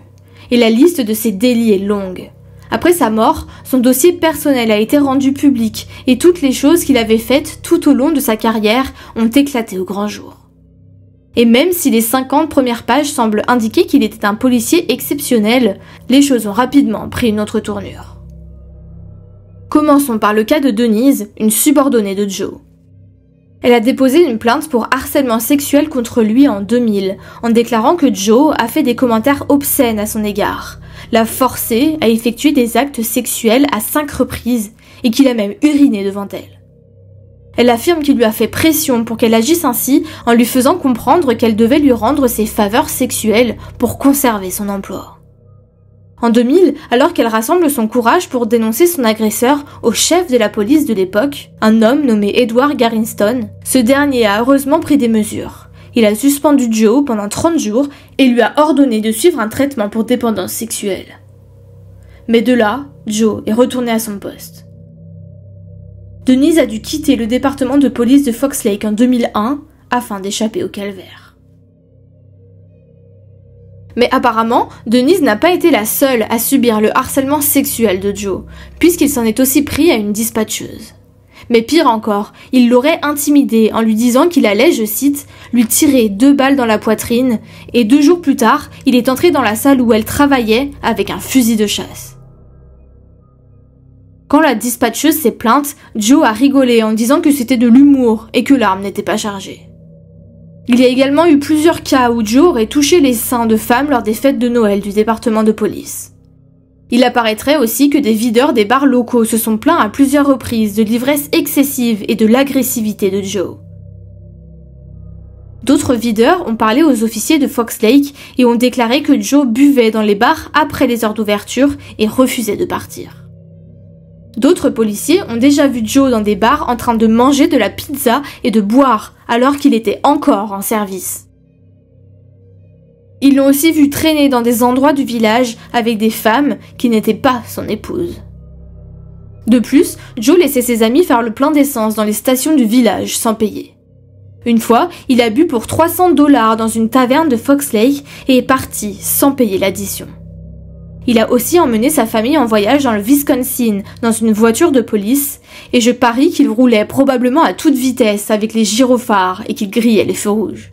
et la liste de ses délits est longue. Après sa mort, son dossier personnel a été rendu public, et toutes les choses qu'il avait faites tout au long de sa carrière ont éclaté au grand jour. Et même si les 50 premières pages semblent indiquer qu'il était un policier exceptionnel, les choses ont rapidement pris une autre tournure. Commençons par le cas de Denise, une subordonnée de Joe. Elle a déposé une plainte pour harcèlement sexuel contre lui en 2000, en déclarant que Joe a fait des commentaires obscènes à son égard, l'a forcé à effectuer des actes sexuels à 5 reprises et qu'il a même uriné devant elle. Elle affirme qu'il lui a fait pression pour qu'elle agisse ainsi en lui faisant comprendre qu'elle devait lui rendre ses faveurs sexuelles pour conserver son emploi. En 2000, alors qu'elle rassemble son courage pour dénoncer son agresseur au chef de la police de l'époque, un homme nommé Edward Garriston, ce dernier a heureusement pris des mesures. Il a suspendu Joe pendant 30 jours et lui a ordonné de suivre un traitement pour dépendance sexuelle. Mais de là, Joe est retourné à son poste. Denise a dû quitter le département de police de Fox Lake en 2001 afin d'échapper au calvaire. Mais apparemment, Denise n'a pas été la seule à subir le harcèlement sexuel de Joe, puisqu'il s'en est aussi pris à une dispatcheuse. Mais pire encore, il l'aurait intimidée en lui disant qu'il allait, je cite, lui tirer 2 balles dans la poitrine, et 2 jours plus tard, il est entré dans la salle où elle travaillait avec un fusil de chasse. Quand la dispatcheuse s'est plainte, Joe a rigolé en disant que c'était de l'humour et que l'arme n'était pas chargée. Il y a également eu plusieurs cas où Joe aurait touché les seins de femmes lors des fêtes de Noël du département de police. Il apparaîtrait aussi que des videurs des bars locaux se sont plaints à plusieurs reprises de l'ivresse excessive et de l'agressivité de Joe. D'autres videurs ont parlé aux officiers de Fox Lake et ont déclaré que Joe buvait dans les bars après les heures d'ouverture et refusait de partir. D'autres policiers ont déjà vu Joe dans des bars en train de manger de la pizza et de boire alors qu'il était encore en service. Ils l'ont aussi vu traîner dans des endroits du village avec des femmes qui n'étaient pas son épouse. De plus, Joe laissait ses amis faire le plein d'essence dans les stations du village sans payer. Une fois, il a bu pour $300 dans une taverne de Fox Lake et est parti sans payer l'addition. Il a aussi emmené sa famille en voyage dans le Wisconsin dans une voiture de police et je parie qu'il roulait probablement à toute vitesse avec les gyrophares et qu'il grillait les feux rouges.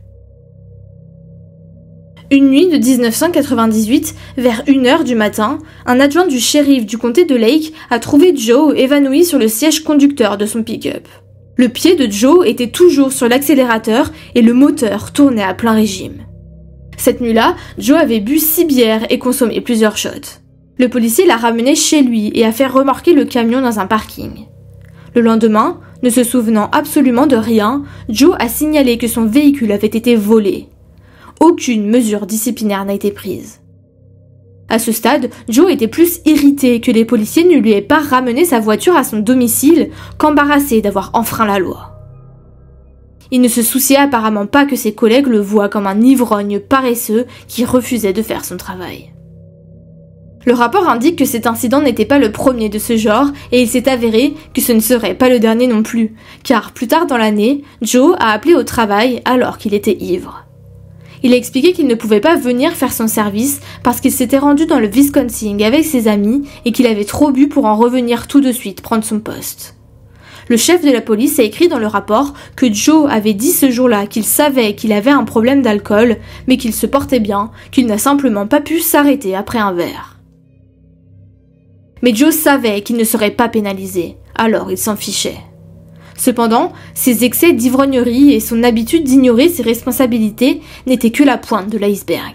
Une nuit de 1998, vers 1h du matin, un adjoint du shérif du comté de Lake a trouvé Joe évanoui sur le siège conducteur de son pick-up. Le pied de Joe était toujours sur l'accélérateur et le moteur tournait à plein régime. Cette nuit-là, Joe avait bu 6 bières et consommé plusieurs shots. Le policier l'a ramené chez lui et a fait remorquer le camion dans un parking. Le lendemain, ne se souvenant absolument de rien, Joe a signalé que son véhicule avait été volé. Aucune mesure disciplinaire n'a été prise. À ce stade, Joe était plus irrité que les policiers ne lui aient pas ramené sa voiture à son domicile qu'embarrassé d'avoir enfreint la loi. Il ne se souciait apparemment pas que ses collègues le voient comme un ivrogne paresseux qui refusait de faire son travail. Le rapport indique que cet incident n'était pas le premier de ce genre et il s'est avéré que ce ne serait pas le dernier non plus, car plus tard dans l'année, Joe a appelé au travail alors qu'il était ivre. Il a expliqué qu'il ne pouvait pas venir faire son service parce qu'il s'était rendu dans le Wisconsin avec ses amis et qu'il avait trop bu pour en revenir tout de suite prendre son poste. Le chef de la police a écrit dans le rapport que Joe avait dit ce jour-là qu'il savait qu'il avait un problème d'alcool, mais qu'il se portait bien, qu'il n'a simplement pas pu s'arrêter après un verre. Mais Joe savait qu'il ne serait pas pénalisé, alors il s'en fichait. Cependant, ses excès d'ivrognerie et son habitude d'ignorer ses responsabilités n'étaient que la pointe de l'iceberg.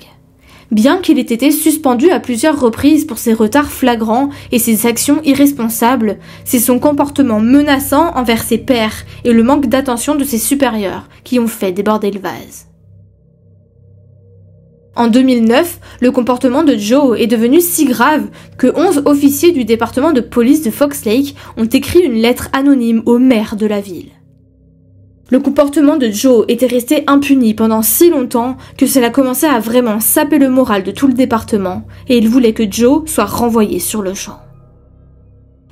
Bien qu'il ait été suspendu à plusieurs reprises pour ses retards flagrants et ses actions irresponsables, c'est son comportement menaçant envers ses pairs et le manque d'attention de ses supérieurs qui ont fait déborder le vase. En 2009, le comportement de Joe est devenu si grave que 11 officiers du département de police de Fox Lake ont écrit une lettre anonyme au maire de la ville. Le comportement de Joe était resté impuni pendant si longtemps que cela commençait à vraiment saper le moral de tout le département et il voulait que Joe soit renvoyé sur le champ.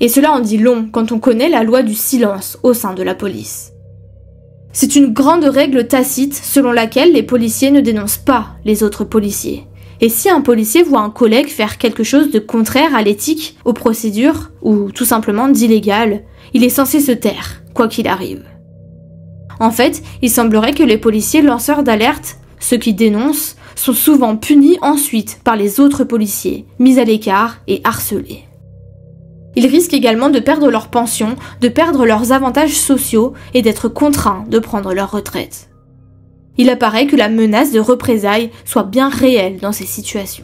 Et cela en dit long quand on connaît la loi du silence au sein de la police. C'est une grande règle tacite selon laquelle les policiers ne dénoncent pas les autres policiers. Et si un policier voit un collègue faire quelque chose de contraire à l'éthique, aux procédures, ou tout simplement d'illégal, il est censé se taire, quoi qu'il arrive. En fait, il semblerait que les policiers lanceurs d'alerte, ceux qui dénoncent, sont souvent punis ensuite par les autres policiers, mis à l'écart et harcelés. Ils risquent également de perdre leur pension, de perdre leurs avantages sociaux et d'être contraints de prendre leur retraite. Il apparaît que la menace de représailles soit bien réelle dans ces situations.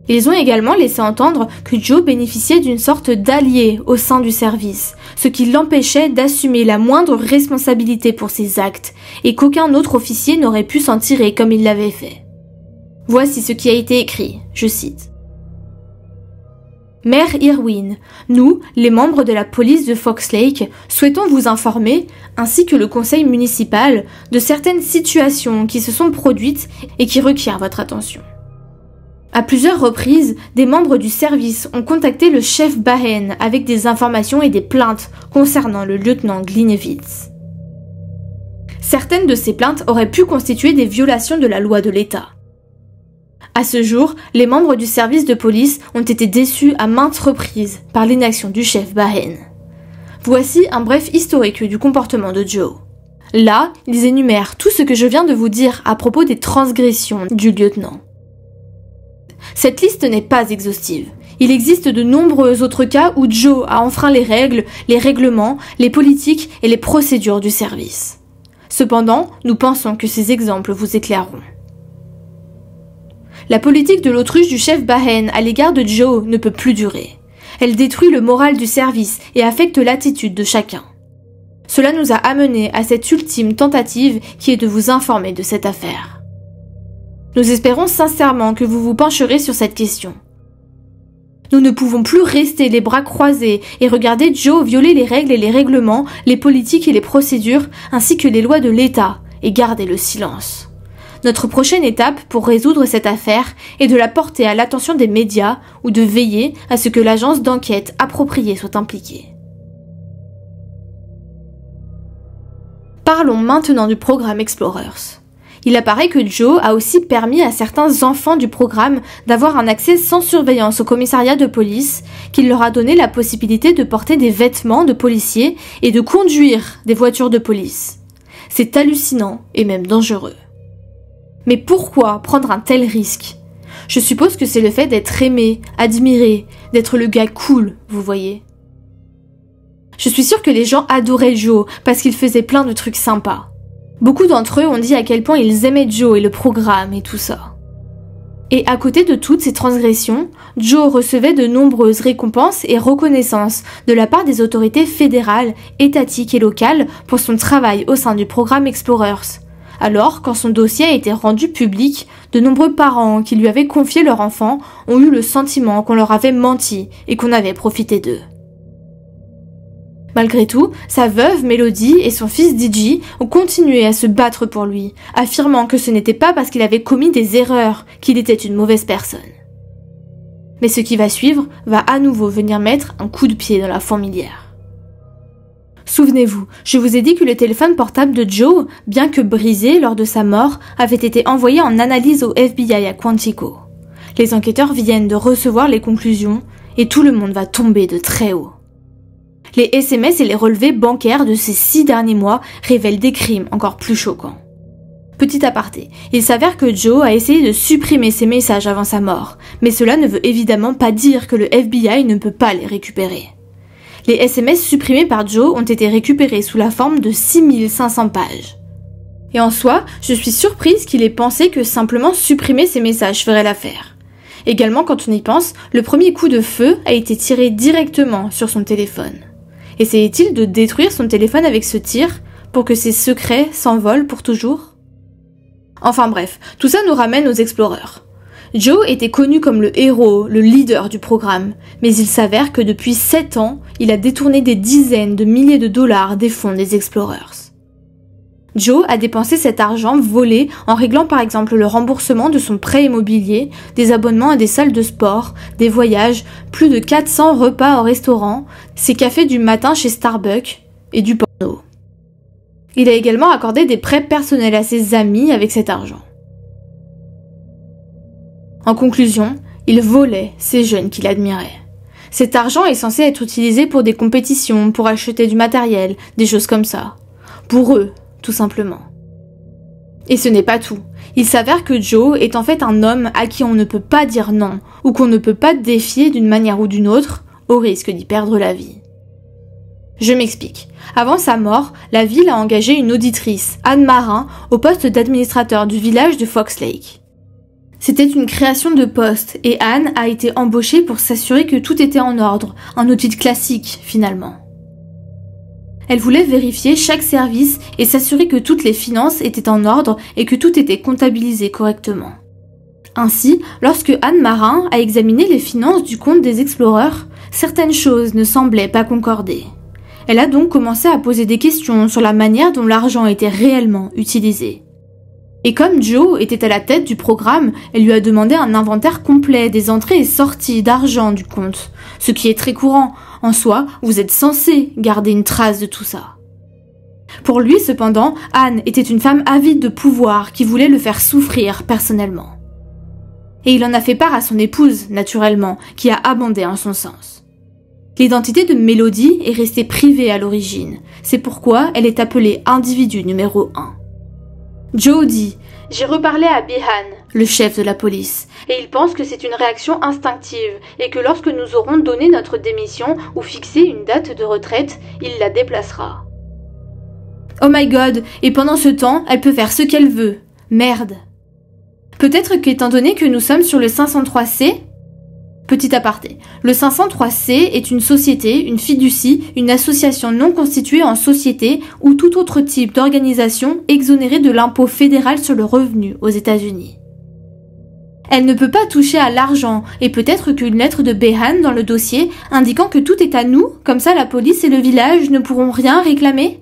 Ils ont également laissé entendre que Joe bénéficiait d'une sorte d'allié au sein du service, ce qui l'empêchait d'assumer la moindre responsabilité pour ses actes et qu'aucun autre officier n'aurait pu s'en tirer comme il l'avait fait. Voici ce qui a été écrit, je cite. Mère Irwin, nous, les membres de la police de Fox Lake, souhaitons vous informer, ainsi que le conseil municipal, de certaines situations qui se sont produites et qui requièrent votre attention. À plusieurs reprises, des membres du service ont contacté le chef Bahen avec des informations et des plaintes concernant le lieutenant Gliniewicz. Certaines de ces plaintes auraient pu constituer des violations de la loi de l'État. À ce jour, les membres du service de police ont été déçus à maintes reprises par l'inaction du chef Bahen. Voici un bref historique du comportement de Joe. Là, ils énumèrent tout ce que je viens de vous dire à propos des transgressions du lieutenant. Cette liste n'est pas exhaustive. Il existe de nombreux autres cas où Joe a enfreint les règles, les règlements, les politiques et les procédures du service. Cependant, nous pensons que ces exemples vous éclaireront. La politique de l'autruche du chef Bahen à l'égard de Joe ne peut plus durer. Elle détruit le moral du service et affecte l'attitude de chacun. Cela nous a amenés à cette ultime tentative qui est de vous informer de cette affaire. Nous espérons sincèrement que vous vous pencherez sur cette question. Nous ne pouvons plus rester les bras croisés et regarder Joe violer les règles et les règlements, les politiques et les procédures, ainsi que les lois de l'État, et garder le silence. Notre prochaine étape pour résoudre cette affaire est de la porter à l'attention des médias ou de veiller à ce que l'agence d'enquête appropriée soit impliquée. Parlons maintenant du programme Explorers. Il apparaît que Joe a aussi permis à certains enfants du programme d'avoir un accès sans surveillance au commissariat de police, qu'il leur a donné la possibilité de porter des vêtements de policiers et de conduire des voitures de police. C'est hallucinant et même dangereux. Mais pourquoi prendre un tel risque ? Je suppose que c'est le fait d'être aimé, admiré, d'être le gars cool, vous voyez. Je suis sûre que les gens adoraient Joe parce qu'il faisait plein de trucs sympas. Beaucoup d'entre eux ont dit à quel point ils aimaient Joe et le programme et tout ça. Et à côté de toutes ces transgressions, Joe recevait de nombreuses récompenses et reconnaissances de la part des autorités fédérales, étatiques et locales pour son travail au sein du programme Explorers. Alors, quand son dossier a été rendu public, de nombreux parents qui lui avaient confié leur enfant ont eu le sentiment qu'on leur avait menti et qu'on avait profité d'eux. Malgré tout, sa veuve Melody et son fils DJ ont continué à se battre pour lui, affirmant que ce n'était pas parce qu'il avait commis des erreurs qu'il était une mauvaise personne. Mais ce qui va suivre va à nouveau venir mettre un coup de pied dans la fourmilière. Souvenez-vous, je vous ai dit que le téléphone portable de Joe, bien que brisé lors de sa mort, avait été envoyé en analyse au FBI à Quantico. Les enquêteurs viennent de recevoir les conclusions et tout le monde va tomber de très haut. Les SMS et les relevés bancaires de ces 6 derniers mois révèlent des crimes encore plus choquants. Petit aparté, il s'avère que Joe a essayé de supprimer ses messages avant sa mort, mais cela ne veut évidemment pas dire que le FBI ne peut pas les récupérer. Les SMS supprimés par Joe ont été récupérés sous la forme de 6500 pages. Et en soi, je suis surprise qu'il ait pensé que simplement supprimer ces messages ferait l'affaire. Également, quand on y pense, le premier coup de feu a été tiré directement sur son téléphone. Essayait-il de détruire son téléphone avec ce tir pour que ses secrets s'envolent pour toujours ? Enfin bref, tout ça nous ramène aux Explorers. Joe était connu comme le héros, le leader du programme, mais il s'avère que depuis 7 ans, il a détourné des dizaines de milliers de dollars des fonds des Explorers. Joe a dépensé cet argent volé en réglant par exemple le remboursement de son prêt immobilier, des abonnements à des salles de sport, des voyages, plus de 400 repas au restaurant, ses cafés du matin chez Starbucks et du porno. Il a également accordé des prêts personnels à ses amis avec cet argent. En conclusion, il volait ces jeunes qu'il admirait. Cet argent est censé être utilisé pour des compétitions, pour acheter du matériel, des choses comme ça. Pour eux, tout simplement. Et ce n'est pas tout. Il s'avère que Joe est en fait un homme à qui on ne peut pas dire non, ou qu'on ne peut pas défier d'une manière ou d'une autre, au risque d'y perdre la vie. Je m'explique. Avant sa mort, la ville a engagé une auditrice, Anne Marin, au poste d'administrateur du village de Fox Lake. C'était une création de poste et Anne a été embauchée pour s'assurer que tout était en ordre, un audit classique finalement. Elle voulait vérifier chaque service et s'assurer que toutes les finances étaient en ordre et que tout était comptabilisé correctement. Ainsi, lorsque Anne Marin a examiné les finances du compte des Explorers, certaines choses ne semblaient pas concorder. Elle a donc commencé à poser des questions sur la manière dont l'argent était réellement utilisé. Et comme Joe était à la tête du programme, elle lui a demandé un inventaire complet des entrées et sorties d'argent du compte, ce qui est très courant. En soi, vous êtes censé garder une trace de tout ça. Pour lui, cependant, Anne était une femme avide de pouvoir qui voulait le faire souffrir personnellement. Et il en a fait part à son épouse, naturellement, qui a abondé en son sens. L'identité de Melody est restée privée à l'origine, c'est pourquoi elle est appelée individu numéro 1. Joe dit « J'ai reparlé à Behan, le chef de la police, et il pense que c'est une réaction instinctive et que lorsque nous aurons donné notre démission ou fixé une date de retraite, il la déplacera. » Oh my god, et pendant ce temps, elle peut faire ce qu'elle veut. Merde. Peut-être qu'étant donné que nous sommes sur le 503C, petit aparté, le 503C est une société, une fiducie, une association non constituée en société ou tout autre type d'organisation exonérée de l'impôt fédéral sur le revenu aux États-Unis. Elle ne peut pas toucher à l'argent et peut-être qu'une lettre de Behan dans le dossier indiquant que tout est à nous, comme ça la police et le village ne pourront rien réclamer ?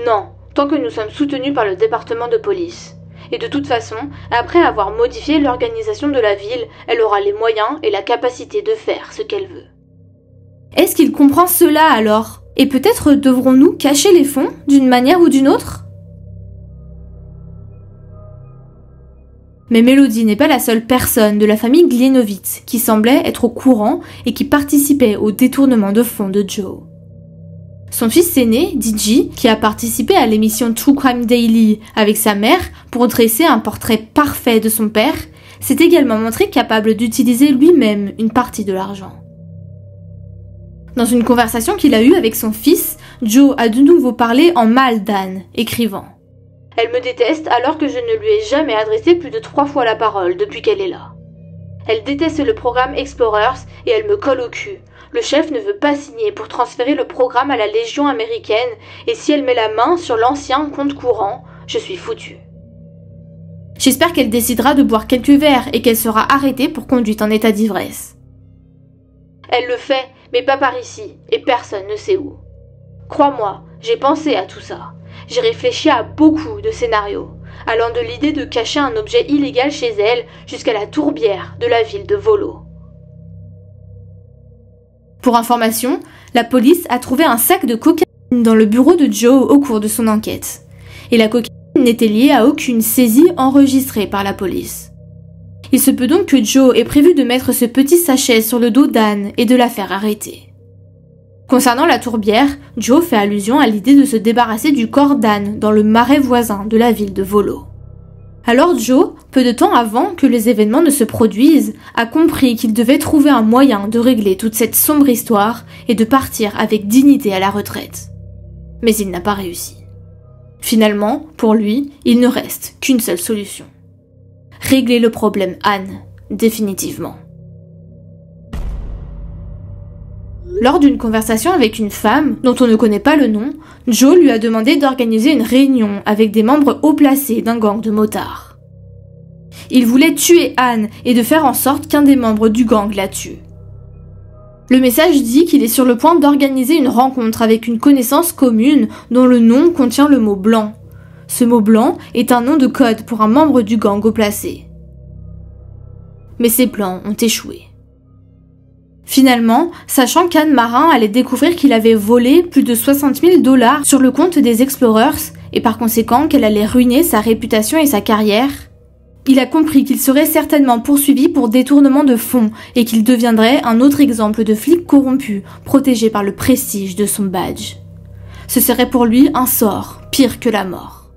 Non, tant que nous sommes soutenus par le département de police. Et de toute façon, après avoir modifié l'organisation de la ville, elle aura les moyens et la capacité de faire ce qu'elle veut. Est-ce qu'il comprend cela alors ? Et peut-être devrons-nous cacher les fonds d'une manière ou d'une autre ? Mais Melody n'est pas la seule personne de la famille Glynowitz qui semblait être au courant et qui participait au détournement de fonds de Joe. Son fils aîné, DJ, qui a participé à l'émission True Crime Daily avec sa mère pour dresser un portrait parfait de son père, s'est également montré capable d'utiliser lui-même une partie de l'argent. Dans une conversation qu'il a eue avec son fils, Joe a de nouveau parlé en mal d'Anne, écrivant « Elle me déteste alors que je ne lui ai jamais adressé plus de 3 fois la parole depuis qu'elle est là. Elle déteste le programme Explorers et elle me colle au cul. Le chef ne veut pas signer pour transférer le programme à la Légion américaine et si elle met la main sur l'ancien compte courant, je suis foutue. J'espère qu'elle décidera de boire quelques verres et qu'elle sera arrêtée pour conduite en état d'ivresse. Elle le fait, mais pas par ici, et personne ne sait où. Crois-moi, j'ai pensé à tout ça. J'ai réfléchi à beaucoup de scénarios, allant de l'idée de cacher un objet illégal chez elle jusqu'à la tourbière de la ville de Volo. Pour information, la police a trouvé un sac de cocaïne dans le bureau de Joe au cours de son enquête. Et la cocaïne n'était liée à aucune saisie enregistrée par la police. Il se peut donc que Joe ait prévu de mettre ce petit sachet sur le dos d'Anne et de la faire arrêter. Concernant la tourbière, Joe fait allusion à l'idée de se débarrasser du corps d'Anne dans le marais voisin de la ville de Volo. Alors Joe, peu de temps avant que les événements ne se produisent, a compris qu'il devait trouver un moyen de régler toute cette sombre histoire et de partir avec dignité à la retraite. Mais il n'a pas réussi. Finalement, pour lui, il ne reste qu'une seule solution. Régler le problème Anne, définitivement. Lors d'une conversation avec une femme, dont on ne connaît pas le nom, Joe lui a demandé d'organiser une réunion avec des membres haut placés d'un gang de motards. Il voulait tuer Anne et de faire en sorte qu'un des membres du gang la tue. Le message dit qu'il est sur le point d'organiser une rencontre avec une connaissance commune dont le nom contient le mot blanc. Ce mot blanc est un nom de code pour un membre du gang haut placé. Mais ces plans ont échoué. Finalement, sachant qu'Anne Marin allait découvrir qu'il avait volé plus de 60 000 $ sur le compte des Explorers et par conséquent qu'elle allait ruiner sa réputation et sa carrière, il a compris qu'il serait certainement poursuivi pour détournement de fonds et qu'il deviendrait un autre exemple de flic corrompu, protégé par le prestige de son badge. Ce serait pour lui un sort, pire que la mort.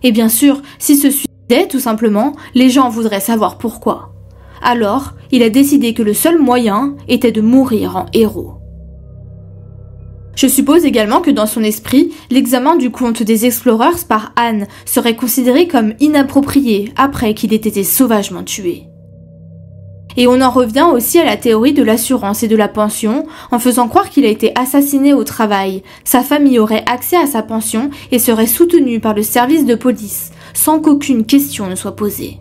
Et bien sûr, s'il se suicidait tout simplement, les gens voudraient savoir pourquoi. Alors, il a décidé que le seul moyen était de mourir en héros. Je suppose également que dans son esprit, l'examen du compte des Explorers par Anne serait considéré comme inapproprié après qu'il ait été sauvagement tué. Et on en revient aussi à la théorie de l'assurance et de la pension, en faisant croire qu'il a été assassiné au travail. Sa famille aurait accès à sa pension et serait soutenue par le service de police, sans qu'aucune question ne soit posée.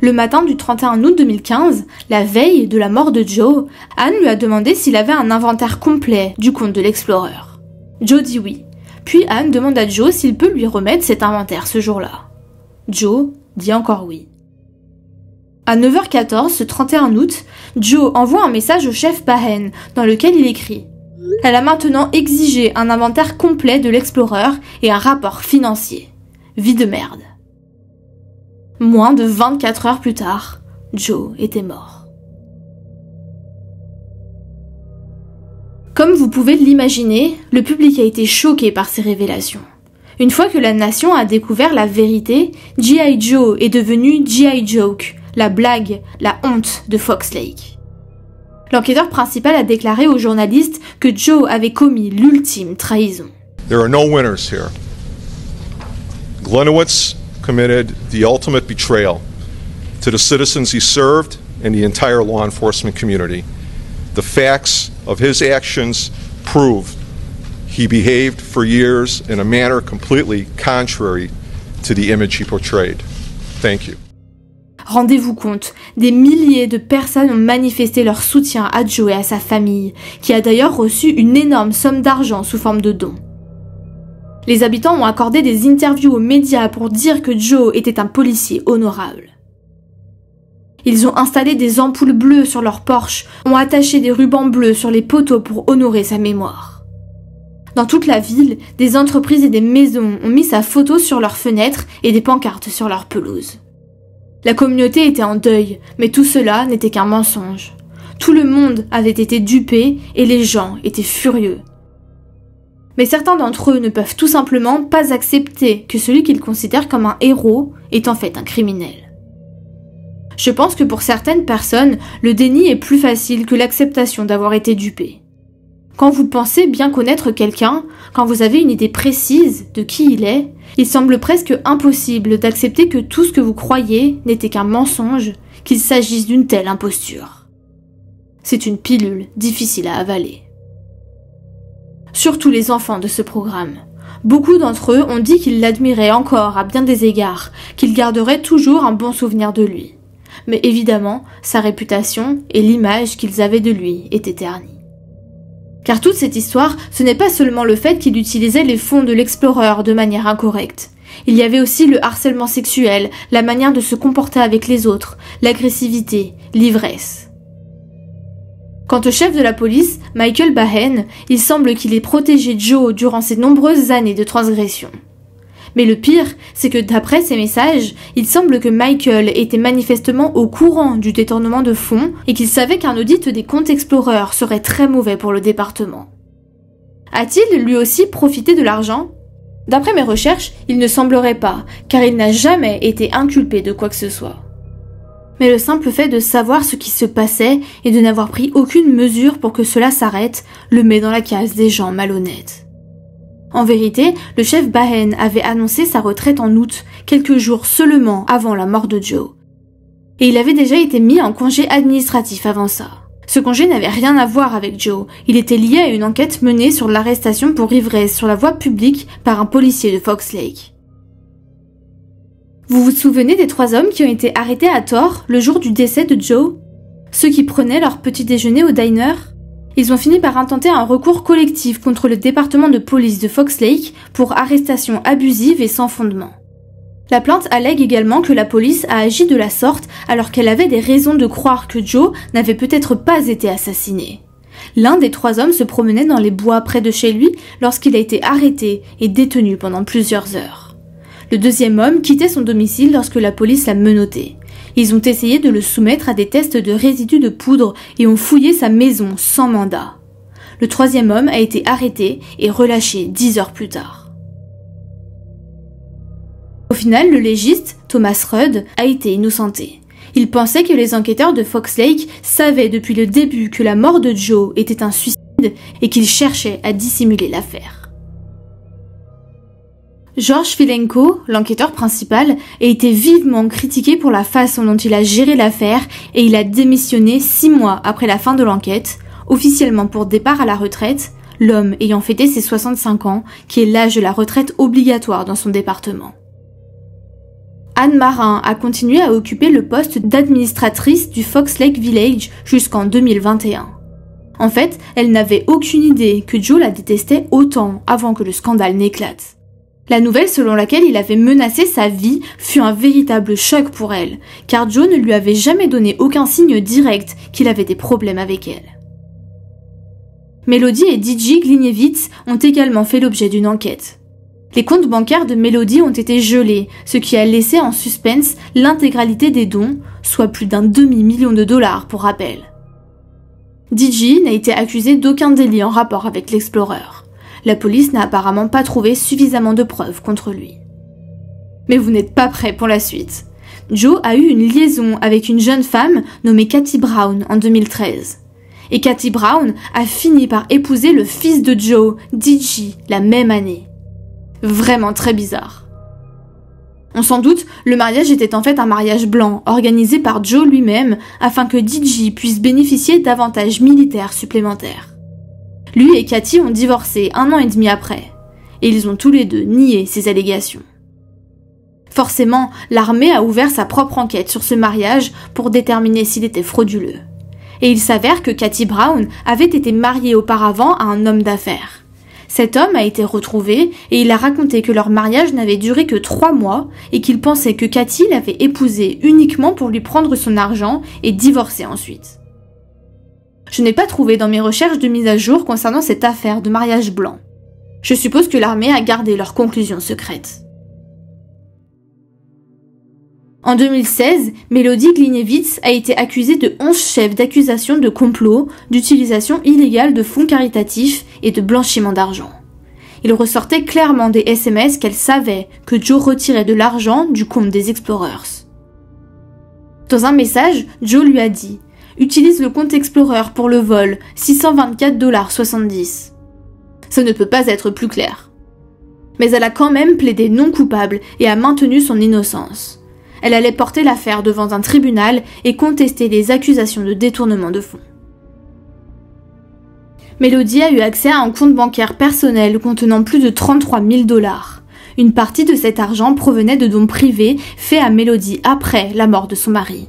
Le matin du 31 août 2015, la veille de la mort de Joe, Anne lui a demandé s'il avait un inventaire complet du compte de l'Explorer. Joe dit oui. Puis Anne demande à Joe s'il peut lui remettre cet inventaire ce jour-là. Joe dit encore oui. À 9h14, ce 31 août, Joe envoie un message au chef Bahen dans lequel il écrit « Elle a maintenant exigé un inventaire complet de l'Explorer et un rapport financier. Vie de merde. » Moins de 24 heures plus tard, Joe était mort. Comme vous pouvez l'imaginer, le public a été choqué par ces révélations. Une fois que la nation a découvert la vérité, G.I. Joe est devenu G.I. Joke, la blague, la honte de Fox Lake. L'enquêteur principal a déclaré aux journalistes que Joe avait commis l'ultime trahison. There are no winners here. Glenowitz committed the ultimate betrayal to the citizens he served and the entire law enforcement community. The facts of his actions prove he behaved for years in a manner completely contrary to the image he portrayed. Thank you. Rendez-vous compte, des milliers de personnes ont manifesté leur soutien à Joe et à sa famille, qui a d'ailleurs reçu une énorme somme d'argent sous forme de dons. Les habitants ont accordé des interviews aux médias pour dire que Joe était un policier honorable. Ils ont installé des ampoules bleues sur leur Porsche, ont attaché des rubans bleus sur les poteaux pour honorer sa mémoire. Dans toute la ville, des entreprises et des maisons ont mis sa photo sur leurs fenêtres et des pancartes sur leur pelouse. La communauté était en deuil, mais tout cela n'était qu'un mensonge. Tout le monde avait été dupé et les gens étaient furieux. Mais certains d'entre eux ne peuvent tout simplement pas accepter que celui qu'ils considèrent comme un héros est en fait un criminel. Je pense que pour certaines personnes, le déni est plus facile que l'acceptation d'avoir été dupé. Quand vous pensez bien connaître quelqu'un, quand vous avez une idée précise de qui il est, il semble presque impossible d'accepter que tout ce que vous croyez n'était qu'un mensonge, qu'il s'agisse d'une telle imposture. C'est une pilule difficile à avaler. Surtout les enfants de ce programme. Beaucoup d'entre eux ont dit qu'ils l'admiraient encore à bien des égards, qu'ils garderaient toujours un bon souvenir de lui. Mais évidemment, sa réputation et l'image qu'ils avaient de lui étaient ternies. Car toute cette histoire, ce n'est pas seulement le fait qu'il utilisait les fonds de l'Explorer de manière incorrecte. Il y avait aussi le harcèlement sexuel, la manière de se comporter avec les autres, l'agressivité, l'ivresse. Quant au chef de la police, Michael Bahen, il semble qu'il ait protégé Joe durant ces nombreuses années de transgression. Mais le pire, c'est que d'après ces messages, il semble que Michael était manifestement au courant du détournement de fonds et qu'il savait qu'un audit des comptes Explorer serait très mauvais pour le département. A-t-il lui aussi profité de l'argent ? D'après mes recherches, il ne semblerait pas, car il n'a jamais été inculpé de quoi que ce soit. Mais le simple fait de savoir ce qui se passait et de n'avoir pris aucune mesure pour que cela s'arrête le met dans la case des gens malhonnêtes. En vérité, le chef Bahen avait annoncé sa retraite en août, quelques jours seulement avant la mort de Joe. Et il avait déjà été mis en congé administratif avant ça. Ce congé n'avait rien à voir avec Joe, il était lié à une enquête menée sur l'arrestation pour ivresse sur la voie publique par un policier de Fox Lake. Vous vous souvenez des 3 hommes qui ont été arrêtés à tort le jour du décès de Joe ? Ceux qui prenaient leur petit déjeuner au diner ? Ils ont fini par intenter un recours collectif contre le département de police de Fox Lake pour arrestation abusive et sans fondement. La plainte allègue également que la police a agi de la sorte alors qu'elle avait des raisons de croire que Joe n'avait peut-être pas été assassiné. L'un des 3 hommes se promenait dans les bois près de chez lui lorsqu'il a été arrêté et détenu pendant plusieurs heures. Le 2e homme quittait son domicile lorsque la police l'a menotté. Ils ont essayé de le soumettre à des tests de résidus de poudre et ont fouillé sa maison sans mandat. Le 3e homme a été arrêté et relâché 10 heures plus tard. Au final, le légiste, Thomas Rudd, a été innocenté. Il pensait que les enquêteurs de Fox Lake savaient depuis le début que la mort de Joe était un suicide et qu'ils cherchaient à dissimuler l'affaire. George Filenko, l'enquêteur principal, a été vivement critiqué pour la façon dont il a géré l'affaire et il a démissionné 6 mois après la fin de l'enquête, officiellement pour départ à la retraite, l'homme ayant fêté ses 65 ans, qui est l'âge de la retraite obligatoire dans son département. Anne Marin a continué à occuper le poste d'administratrice du Fox Lake Village jusqu'en 2021. En fait, elle n'avait aucune idée que Joe la détestait autant avant que le scandale n'éclate. La nouvelle selon laquelle il avait menacé sa vie fut un véritable choc pour elle, car Joe ne lui avait jamais donné aucun signe direct qu'il avait des problèmes avec elle. Melody et DJ Gliniewicz ont également fait l'objet d'une enquête. Les comptes bancaires de Melody ont été gelés, ce qui a laissé en suspense l'intégralité des dons, soit plus d'un demi-million de dollars pour rappel. DJ n'a été accusé d'aucun délit en rapport avec l'Explorer. La police n'a apparemment pas trouvé suffisamment de preuves contre lui. Mais vous n'êtes pas prêts pour la suite. Joe a eu une liaison avec une jeune femme nommée Katie Brown en 2013. Et Katie Brown a fini par épouser le fils de Joe, DJ, la même année. Vraiment très bizarre. On s'en doute, le mariage était en fait un mariage blanc, organisé par Joe lui-même, afin que DJ puisse bénéficier d'avantages militaires supplémentaires. Lui et Katie ont divorcé 1 an et demi après, et ils ont tous les deux nié ces allégations. Forcément, l'armée a ouvert sa propre enquête sur ce mariage pour déterminer s'il était frauduleux. Et il s'avère que Katie Brown avait été mariée auparavant à un homme d'affaires. Cet homme a été retrouvé et il a raconté que leur mariage n'avait duré que 3 mois et qu'il pensait que Katie l'avait épousé uniquement pour lui prendre son argent et divorcer ensuite. Je n'ai pas trouvé dans mes recherches de mise à jour concernant cette affaire de mariage blanc. Je suppose que l'armée a gardé leurs conclusions secrètes. En 2016, Melody Gliniewicz a été accusée de 11 chefs d'accusation de complot, d'utilisation illégale de fonds caritatifs et de blanchiment d'argent. Il ressortait clairement des SMS qu'elle savait que Joe retirait de l'argent du compte des Explorers. Dans un message, Joe lui a dit « Utilise le compte Explorer pour le vol, $624,70. » Ça ne peut pas être plus clair. Mais elle a quand même plaidé non coupable et a maintenu son innocence. Elle allait porter l'affaire devant un tribunal et contester les accusations de détournement de fonds. Melody a eu accès à un compte bancaire personnel contenant plus de $33 000. Une partie de cet argent provenait de dons privés faits à Melody après la mort de son mari.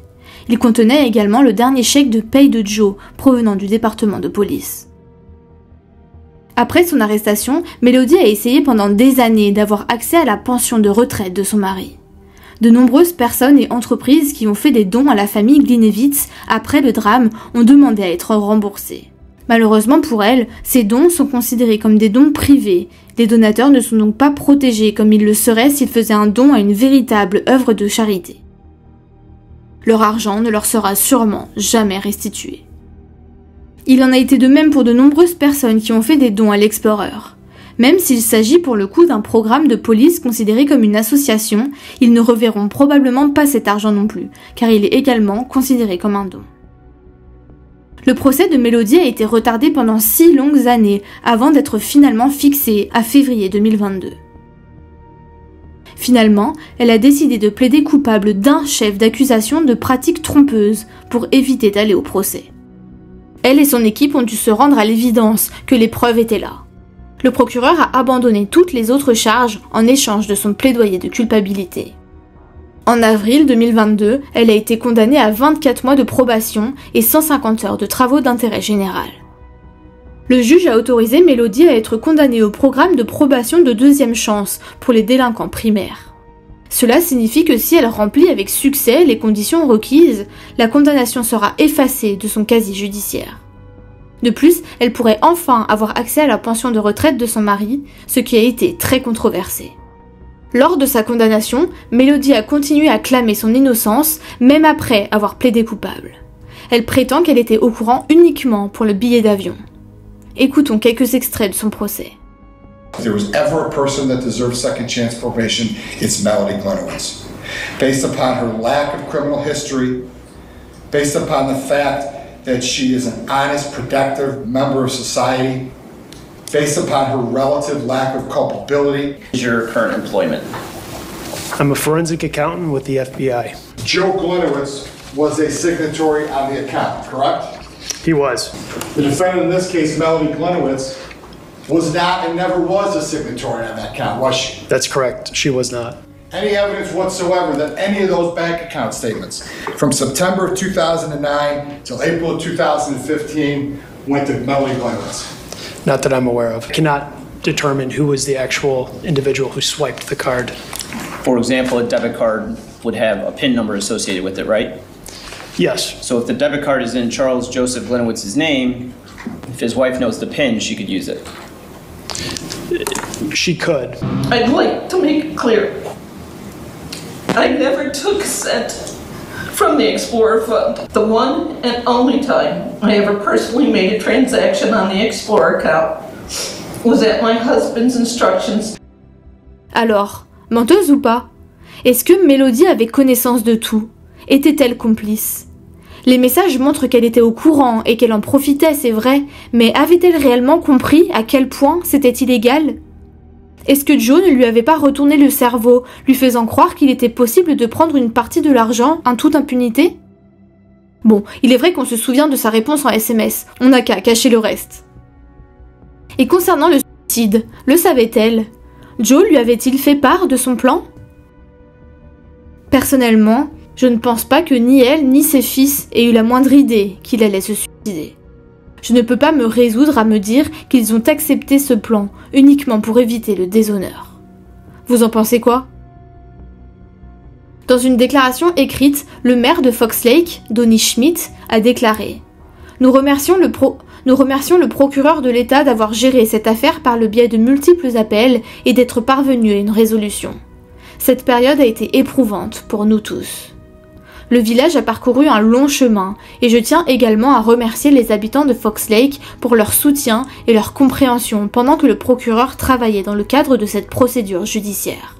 Il contenait également le dernier chèque de paye de Joe provenant du département de police. Après son arrestation, Melody a essayé pendant des années d'avoir accès à la pension de retraite de son mari. De nombreuses personnes et entreprises qui ont fait des dons à la famille Gliniewicz après le drame ont demandé à être remboursés. Malheureusement pour elle, ces dons sont considérés comme des dons privés. Les donateurs ne sont donc pas protégés comme ils le seraient s'ils faisaient un don à une véritable œuvre de charité. Leur argent ne leur sera sûrement jamais restitué. Il en a été de même pour de nombreuses personnes qui ont fait des dons à l'Explorer. Même s'il s'agit pour le coup d'un programme de police considéré comme une association, ils ne reverront probablement pas cet argent non plus, car il est également considéré comme un don. Le procès de Melody a été retardé pendant 6 longues années avant d'être finalement fixé à février 2022. Finalement, elle a décidé de plaider coupable d'un chef d'accusation de pratiques trompeuses pour éviter d'aller au procès. Elle et son équipe ont dû se rendre à l'évidence que les preuves étaient là. Le procureur a abandonné toutes les autres charges en échange de son plaidoyer de culpabilité. En avril 2022, elle a été condamnée à 24 mois de probation et 150 heures de travaux d'intérêt général. Le juge a autorisé Melody à être condamnée au programme de probation de 2e chance pour les délinquants primaires. Cela signifie que si elle remplit avec succès les conditions requises, la condamnation sera effacée de son casier judiciaire. De plus, elle pourrait enfin avoir accès à la pension de retraite de son mari, ce qui a été très controversé. Lors de sa condamnation, Melody a continué à clamer son innocence, même après avoir plaidé coupable. Elle prétend qu'elle était au courant uniquement pour le billet d'avion. Écoutons quelques extraits de son procès. If there was ever a person that deserves second chance probation, it's Melody Gliniewicz. Based upon her lack of criminal history, based upon the fact that she is an honest, productive member of society, based upon her relative lack of culpability. Is your current employment? I'm a forensic accountant with the FBI. Joe Gliniewicz was a signatory on the account, correct? He was. The defendant in this case, Melody Gliniewicz, was not and never was a signatory on that account, was she? That's correct. She was not. any evidence whatsoever that any of those bank account statements from September of 2009 till April of 2015 went to Melody Glenowitz? Not that I'm aware of. I cannot determine who was the actual individual who swiped the card. For example, a debit card would have a PIN number associated with it, right? Yes. So if the debit card is in Charles Joseph Glenowitz's name, if his wife knows the PIN, she could use it. She could. I'd like to make it clear. I never took a cent from the Explorer Fund. The one and only time I ever personally made a transaction on the Explorer account was at my husband's instructions. Alors, menteuse ou pas? Est-ce que Mélodie avait connaissance de tout? Était-elle complice? Les messages montrent qu'elle était au courant et qu'elle en profitait, c'est vrai, mais avait-elle réellement compris à quel point c'était illégal? Est-ce que Joe ne lui avait pas retourné le cerveau, lui faisant croire qu'il était possible de prendre une partie de l'argent en toute impunité? Bon, il est vrai qu'on se souvient de sa réponse en SMS, on n'a qu'à cacher le reste. Et concernant le suicide, le savait-elle? Joe lui avait-il fait part de son plan? Personnellement, je ne pense pas que ni elle ni ses fils aient eu la moindre idée qu'il allait se suicider. Je ne peux pas me résoudre à me dire qu'ils ont accepté ce plan uniquement pour éviter le déshonneur. Vous en pensez quoi? Dans une déclaration écrite, le maire de Fox Lake, Donnie Schmidt, a déclaré « Nous remercions le procureur de l'État d'avoir géré cette affaire par le biais de multiples appels et d'être parvenu à une résolution. Cette période a été éprouvante pour nous tous. » Le village a parcouru un long chemin et je tiens également à remercier les habitants de Fox Lake pour leur soutien et leur compréhension pendant que le procureur travaillait dans le cadre de cette procédure judiciaire.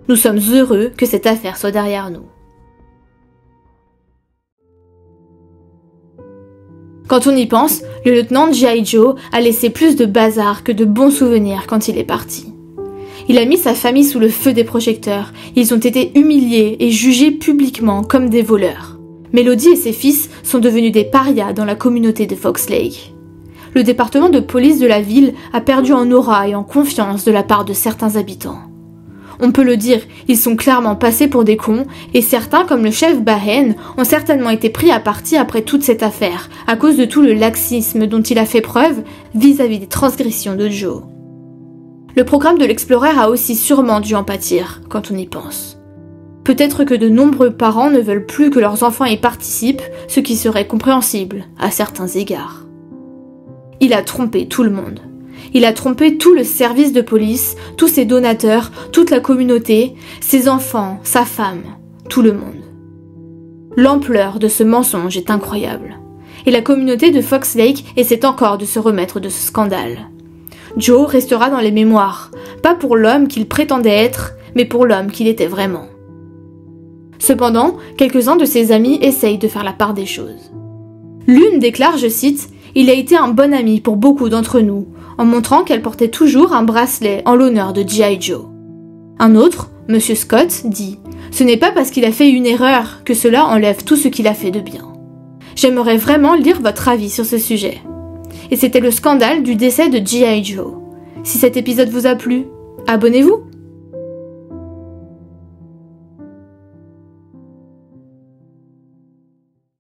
Nous sommes heureux que cette affaire soit derrière nous. Quand on y pense, le lieutenant G.I. Joe a laissé plus de bazar que de bons souvenirs quand il est parti. Il a mis sa famille sous le feu des projecteurs. Ils ont été humiliés et jugés publiquement comme des voleurs. Mélodie et ses fils sont devenus des parias dans la communauté de Fox Lake. Le département de police de la ville a perdu en aura et en confiance de la part de certains habitants. On peut le dire, ils sont clairement passés pour des cons et certains, comme le chef Bahane, ont certainement été pris à partie après toute cette affaire, à cause de tout le laxisme dont il a fait preuve vis-à-vis des transgressions de Joe. Le programme de l'Explorer a aussi sûrement dû en pâtir, quand on y pense. Peut-être que de nombreux parents ne veulent plus que leurs enfants y participent, ce qui serait compréhensible, à certains égards. Il a trompé tout le monde. Il a trompé tout le service de police, tous ses donateurs, toute la communauté, ses enfants, sa femme, tout le monde. L'ampleur de ce mensonge est incroyable. Et la communauté de Fox Lake essaie encore de se remettre de ce scandale. Joe restera dans les mémoires, pas pour l'homme qu'il prétendait être, mais pour l'homme qu'il était vraiment. Cependant, quelques-uns de ses amis essayent de faire la part des choses. L'une déclare, je cite, « Il a été un bon ami pour beaucoup d'entre nous », en montrant qu'elle portait toujours un bracelet en l'honneur de G.I. Joe. Un autre, M. Scott, dit « Ce n'est pas parce qu'il a fait une erreur que cela enlève tout ce qu'il a fait de bien. » J'aimerais vraiment lire votre avis sur ce sujet. Et c'était le scandale du décès de G.I. Joe. Si cet épisode vous a plu, abonnez-vous!